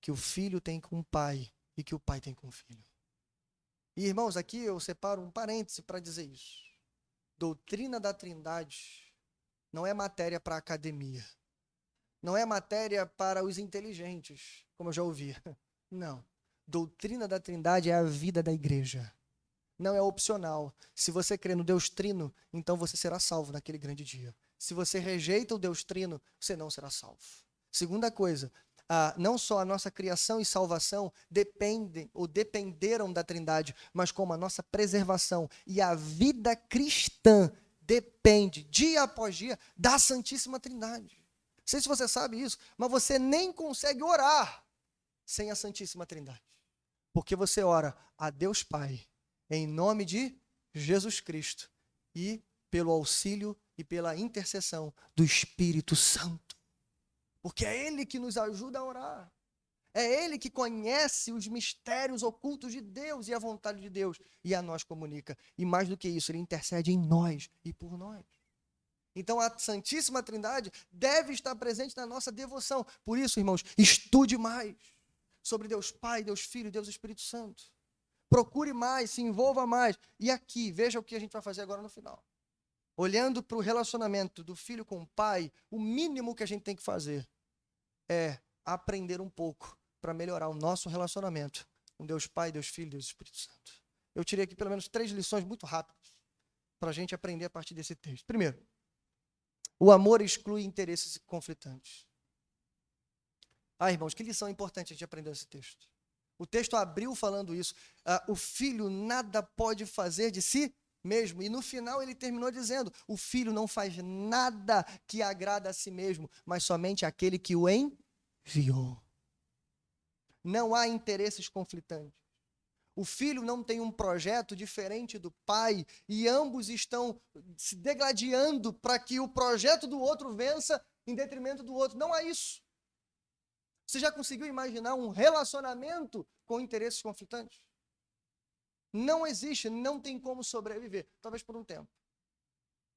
que o Filho tem com o Pai e que o Pai tem com o Filho. E, irmãos, aqui eu separo um parêntese para dizer isso. Doutrina da Trindade não é matéria para a academia. Não é matéria para os inteligentes, como eu já ouvi. Não. Doutrina da Trindade é a vida da igreja. Não é opcional. Se você crê no Deus Trino, então você será salvo naquele grande dia. Se você rejeita o Deus Trino, você não será salvo. Segunda coisa, não só a nossa criação e salvação dependem ou dependeram da Trindade, mas como a nossa preservação e a vida cristã depende, dia após dia, da Santíssima Trindade. Não sei se você sabe isso, mas você nem consegue orar sem a Santíssima Trindade. Porque você ora a Deus Pai, em nome de Jesus Cristo, e pelo auxílio e pela intercessão do Espírito Santo. Porque é Ele que nos ajuda a orar. É Ele que conhece os mistérios ocultos de Deus e a vontade de Deus, e a nós comunica. E mais do que isso, Ele intercede em nós e por nós. Então a Santíssima Trindade deve estar presente na nossa devoção. Por isso, irmãos, estude mais sobre Deus Pai, Deus Filho e Deus Espírito Santo. Procure mais, se envolva mais. E aqui, veja o que a gente vai fazer agora no final. Olhando para o relacionamento do filho com o pai, o mínimo que a gente tem que fazer é aprender um pouco para melhorar o nosso relacionamento com Deus Pai, Deus Filho e Deus Espírito Santo. Eu tirei aqui pelo menos 3 lições muito rápidas para a gente aprender a partir desse texto. Primeiro, o amor exclui interesses conflitantes. Irmãos, que lição importante a gente aprender nesse texto. O texto abriu falando isso. O filho nada pode fazer de si mesmo. E no final ele terminou dizendo, o filho não faz nada que agrada a si mesmo, mas somente aquele que o enviou. Não há interesses conflitantes. O filho não tem um projeto diferente do pai e ambos estão se degladiando para que o projeto do outro vença em detrimento do outro. Não há isso. Você já conseguiu imaginar um relacionamento com interesses conflitantes? Não existe, não tem como sobreviver, talvez por um tempo.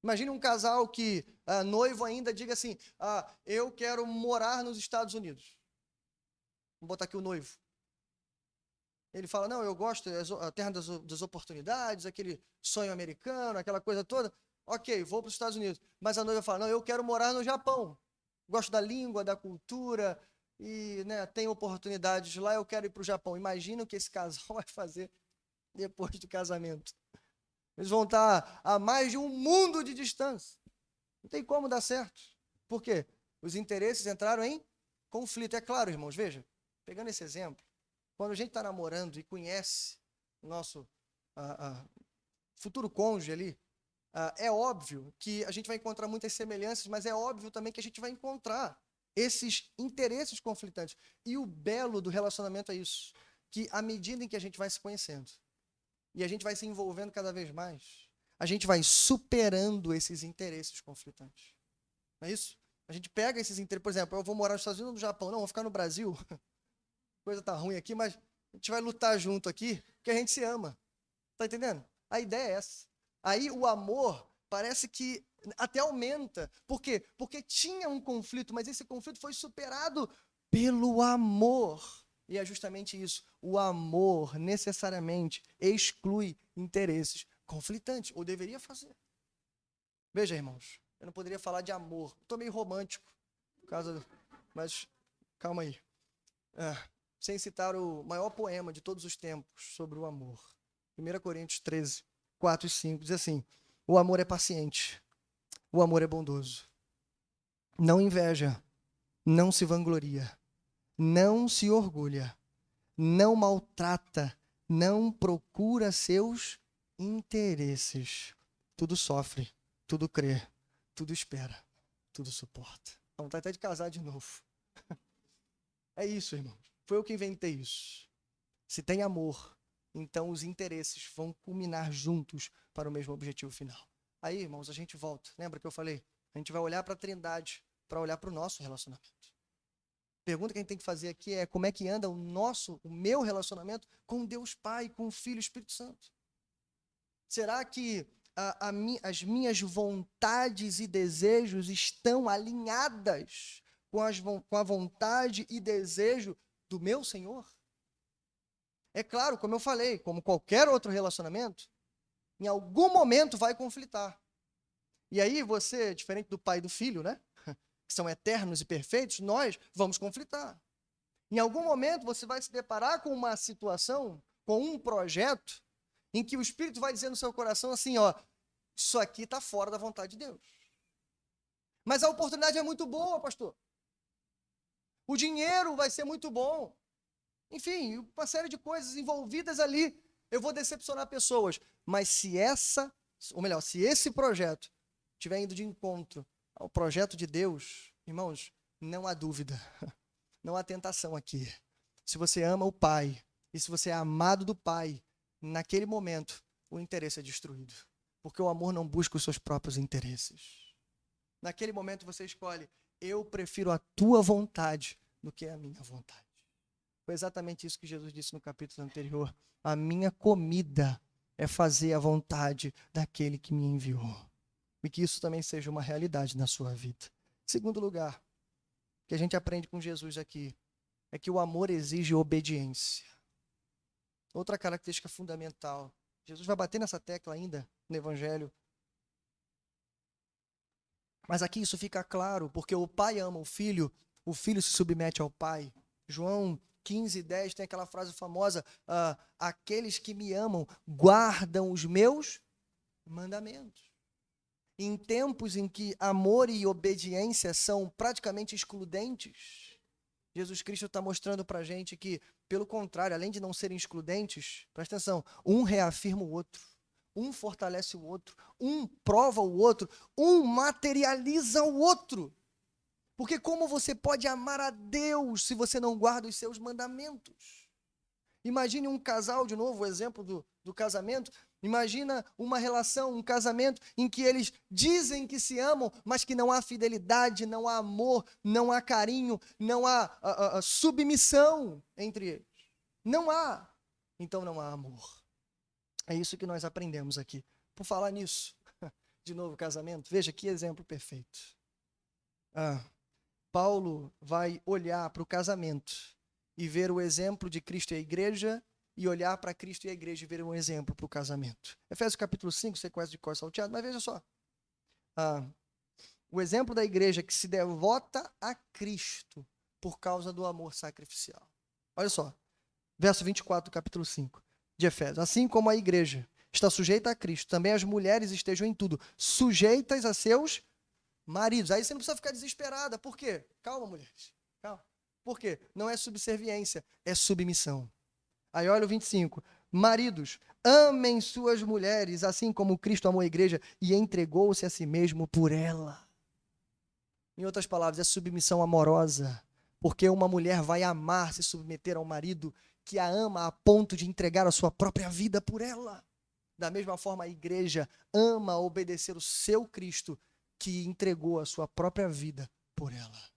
Imagine um casal que, noivo ainda, diga assim, eu quero morar nos Estados Unidos. Vamos botar aqui o noivo. Ele fala, não, eu gosto, é a terra das oportunidades, aquele sonho americano, aquela coisa toda. Ok, vou para os Estados Unidos. Mas a noiva fala, não, eu quero morar no Japão. Gosto da língua, da cultura, e tem oportunidades lá, eu quero ir para o Japão. Imagina o que esse casal vai fazer depois do casamento. Eles vão estar a mais de um mundo de distância. Não tem como dar certo. Por quê? Os interesses entraram em conflito. É claro, irmãos, veja, pegando esse exemplo, quando a gente está namorando e conhece o nosso futuro cônjuge ali, é óbvio que a gente vai encontrar muitas semelhanças, mas é óbvio também que a gente vai encontrar esses interesses conflitantes. E o belo do relacionamento é isso, que à medida em que a gente vai se conhecendo, e a gente vai se envolvendo cada vez mais, a gente vai superando esses interesses conflitantes. Não é isso? A gente pega esses interesses, por exemplo, eu vou morar nos Estados Unidos ou no Japão? Não, vou ficar no Brasil. A coisa tá ruim aqui, mas a gente vai lutar junto aqui, porque a gente se ama. Tá entendendo? A ideia é essa. Aí o amor parece que até aumenta. Por quê? Porque tinha um conflito, mas esse conflito foi superado pelo amor. E é justamente isso. O amor necessariamente exclui interesses conflitantes, ou deveria fazer. Veja, irmãos, eu não poderia falar de amor. Estou meio romântico, mas calma aí. Sem citar o maior poema de todos os tempos sobre o amor. 1 Coríntios 13, 4 e 5, diz assim, o amor é paciente, o amor é bondoso, não inveja, não se vangloria, não se orgulha, não maltrata, não procura seus interesses. Tudo sofre, tudo crê, tudo espera, tudo suporta. Dá vontade até de casar de novo. É isso, irmão. Foi eu que inventei isso. Se tem amor, então os interesses vão culminar juntos para o mesmo objetivo final. Aí, irmãos, a gente volta. Lembra que eu falei? A gente vai olhar para a Trindade, para olhar para o nosso relacionamento. A pergunta que a gente tem que fazer aqui é como é que anda o meu relacionamento com Deus Pai, com o Filho e o Espírito Santo? Será que as minhas vontades e desejos estão alinhadas com a vontade e desejo do meu Senhor? É claro, como eu falei, como qualquer outro relacionamento, em algum momento vai conflitar. E aí você, diferente do pai e do filho, né? Que são eternos e perfeitos, nós vamos conflitar. Em algum momento você vai se deparar com uma situação, com um projeto, em que o Espírito vai dizer no seu coração assim, ó, isso aqui está fora da vontade de Deus. Mas a oportunidade é muito boa, pastor. O dinheiro vai ser muito bom. Enfim, uma série de coisas envolvidas ali. Eu vou decepcionar pessoas. Mas se esse projeto estiver indo de encontro ao projeto de Deus, irmãos, não há dúvida. Não há tentação aqui. Se você ama o Pai, e se você é amado do Pai, naquele momento, o interesse é destruído. Porque o amor não busca os seus próprios interesses. Naquele momento você escolhe, eu prefiro a tua vontade do que a minha vontade. Foi exatamente isso que Jesus disse no capítulo anterior. A minha comida é fazer a vontade daquele que me enviou. E que isso também seja uma realidade na sua vida. Segundo lugar, que a gente aprende com Jesus aqui, é que o amor exige obediência. Outra característica fundamental. Jesus vai bater nessa tecla ainda no Evangelho. Mas aqui isso fica claro, porque o pai ama o filho se submete ao pai. João 15:10 tem aquela frase famosa, aqueles que me amam guardam os meus mandamentos. Em tempos em que amor e obediência são praticamente excludentes, Jesus Cristo está mostrando para a gente que, pelo contrário, além de não serem excludentes, presta atenção, um reafirma o outro, um fortalece o outro, um prova o outro, um materializa o outro. Porque como você pode amar a Deus se você não guarda os seus mandamentos? Imagine um casal, de novo, o exemplo do casamento. Imagina uma relação, um casamento em que eles dizem que se amam, mas que não há fidelidade, não há amor, não há carinho, não há submissão entre eles. Não há. Então não há amor. É isso que nós aprendemos aqui. Por falar nisso, de novo, casamento, veja que exemplo perfeito. Paulo vai olhar para o casamento e ver o exemplo de Cristo e a igreja, e olhar para Cristo e a igreja e ver um exemplo para o casamento. Efésios capítulo 5, você conhece de cor salteado, mas veja só. O exemplo da igreja que se devota a Cristo por causa do amor sacrificial. Olha só, verso 24 do capítulo 5 de Efésios. Assim como a igreja está sujeita a Cristo, também as mulheres estejam em tudo sujeitas a seus maridos. Aí você não precisa ficar desesperada. Por quê? Calma, mulheres. Calma. Por quê? Não é subserviência, é submissão. Aí olha o 25. Maridos, amem suas mulheres, assim como Cristo amou a igreja e entregou-se a si mesmo por ela. Em outras palavras, é submissão amorosa. Porque uma mulher vai amar se submeter ao marido que a ama a ponto de entregar a sua própria vida por ela. Da mesma forma, a igreja ama obedecer o seu Cristo que entregou a sua própria vida por ela.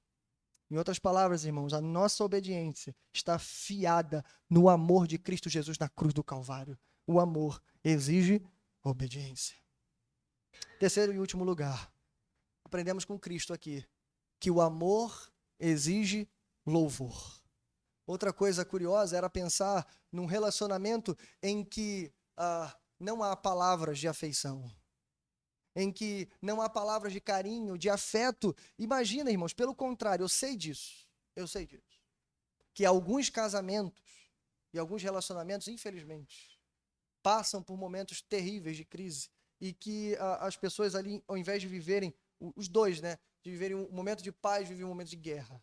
Em outras palavras, irmãos, a nossa obediência está fiada no amor de Cristo Jesus na cruz do Calvário. O amor exige obediência. Terceiro e último lugar, aprendemos com Cristo aqui, que o amor exige louvor. Outra coisa curiosa era pensar num relacionamento em que não há palavras de afeição, em que não há palavras de carinho, de afeto. Imagina, irmãos, pelo contrário, eu sei disso, que alguns casamentos e alguns relacionamentos, infelizmente, passam por momentos terríveis de crise e que as pessoas ali, ao invés de viverem, os dois, né, de viverem um momento de paz, vivem um momento de guerra.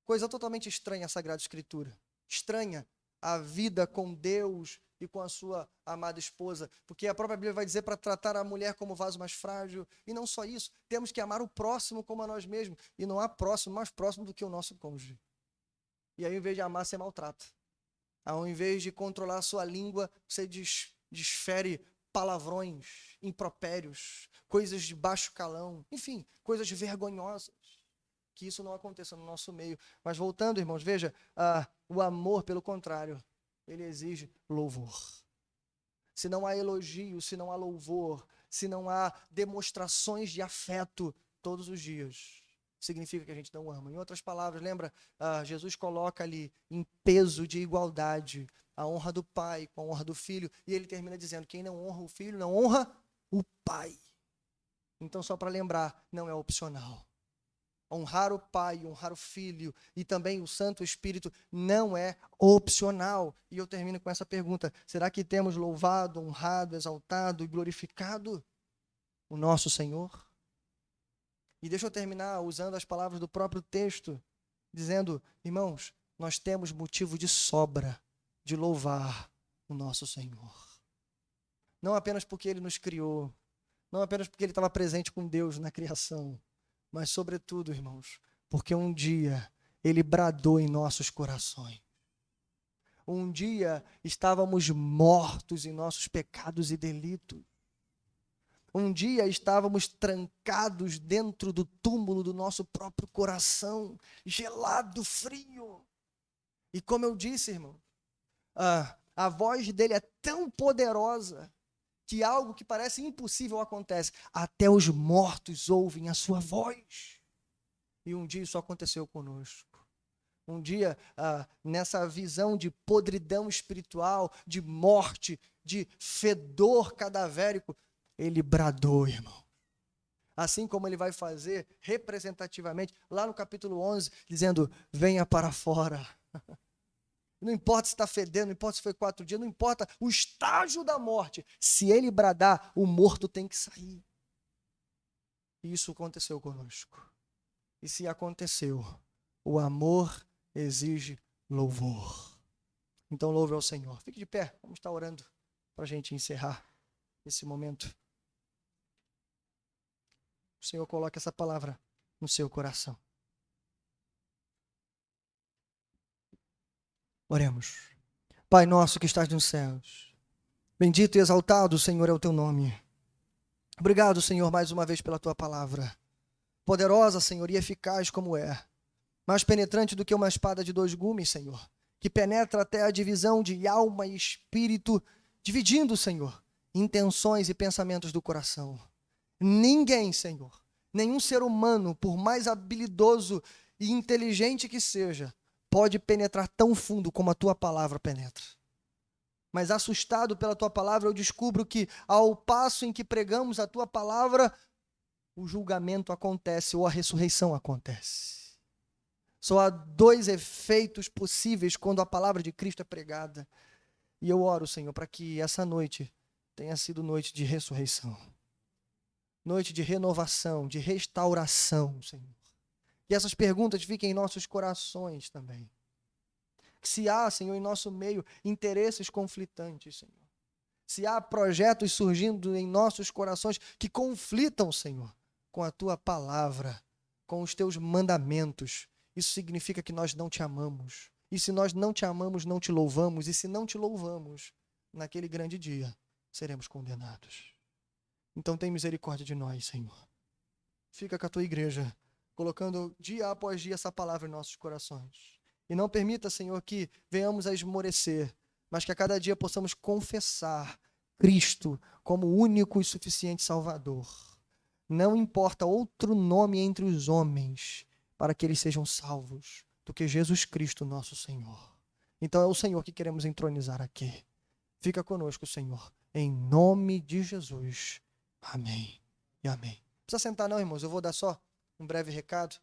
Coisa totalmente estranha a Sagrada Escritura. Estranha a vida com Deus e com a sua amada esposa, porque a própria Bíblia vai dizer para tratar a mulher como vaso mais frágil, e não só isso, temos que amar o próximo como a nós mesmos, e não há próximo mais próximo do que o nosso cônjuge. E aí, ao invés de amar, você maltrata. Ao invés de controlar a sua língua, você desfere palavrões, impropérios, coisas de baixo calão, enfim, coisas vergonhosas. Que isso não aconteça no nosso meio. Mas voltando, irmãos, veja, o amor, pelo contrário, ele exige louvor. Se não há elogio, se não há louvor, se não há demonstrações de afeto todos os dias, significa que a gente não ama. Em outras palavras, lembra, Jesus coloca ali em peso de igualdade a honra do pai com a honra do filho, e ele termina dizendo, quem não honra o filho, não honra o pai. Então, só para lembrar, não é opcional. Honrar o pai, honrar o filho e também o Santo Espírito não é opcional. E eu termino com essa pergunta, será que temos louvado, honrado, exaltado e glorificado o nosso Senhor? E deixa eu terminar usando as palavras do próprio texto, dizendo, irmãos, nós temos motivo de sobra de louvar o nosso Senhor. Não apenas porque Ele nos criou, não apenas porque Ele estava presente com Deus na criação, mas sobretudo, irmãos, porque um dia Ele bradou em nossos corações. Um dia estávamos mortos em nossos pecados e delitos. Um dia estávamos trancados dentro do túmulo do nosso próprio coração, gelado, frio. E como eu disse, irmão, a voz dele é tão poderosa que algo que parece impossível acontece. Até os mortos ouvem a sua voz. E um dia isso aconteceu conosco. Um dia, nessa visão de podridão espiritual, de morte, de fedor cadavérico, ele bradou, irmão. Assim como ele vai fazer representativamente, lá no capítulo 11, dizendo, venha para fora. Não importa se está fedendo, não importa se foi 4 dias, não importa o estágio da morte. Se ele bradar, o morto tem que sair. E isso aconteceu conosco. E se aconteceu, o amor exige louvor. Então louve ao Senhor. Fique de pé, vamos estar orando para a gente encerrar esse momento. O Senhor coloque essa palavra no seu coração. Oremos. Pai nosso que estás nos céus, bendito e exaltado, Senhor, é o teu nome. Obrigado, Senhor, mais uma vez pela tua palavra. Poderosa, Senhor, e eficaz como é. Mais penetrante do que uma espada de 2 gumes, Senhor. Que penetra até a divisão de alma e espírito, dividindo, Senhor, intenções e pensamentos do coração. Ninguém, Senhor, nenhum ser humano, por mais habilidoso e inteligente que seja, pode penetrar tão fundo como a tua palavra penetra. Mas assustado pela tua palavra, eu descubro que ao passo em que pregamos a tua palavra, o julgamento acontece ou a ressurreição acontece. Só há 2 efeitos possíveis quando a palavra de Cristo é pregada. E eu oro, Senhor, para que essa noite tenha sido noite de ressurreição. Noite de renovação, de restauração, Senhor. E essas perguntas fiquem em nossos corações também. Se há, Senhor, em nosso meio, interesses conflitantes, Senhor. Se há projetos surgindo em nossos corações que conflitam, Senhor, com a tua palavra, com os teus mandamentos, isso significa que nós não te amamos. E se nós não te amamos, não te louvamos. E se não te louvamos, naquele grande dia, seremos condenados. Então tem misericórdia de nós, Senhor. Fica com a tua igreja, colocando dia após dia essa palavra em nossos corações. E não permita, Senhor, que venhamos a esmorecer, mas que a cada dia possamos confessar Cristo como o único e suficiente Salvador. Não importa outro nome entre os homens para que eles sejam salvos do que Jesus Cristo, nosso Senhor. Então é o Senhor que queremos entronizar aqui. Fica conosco, Senhor, em nome de Jesus. Amém e amém. Não precisa sentar não, irmãos, eu vou dar só um breve recado.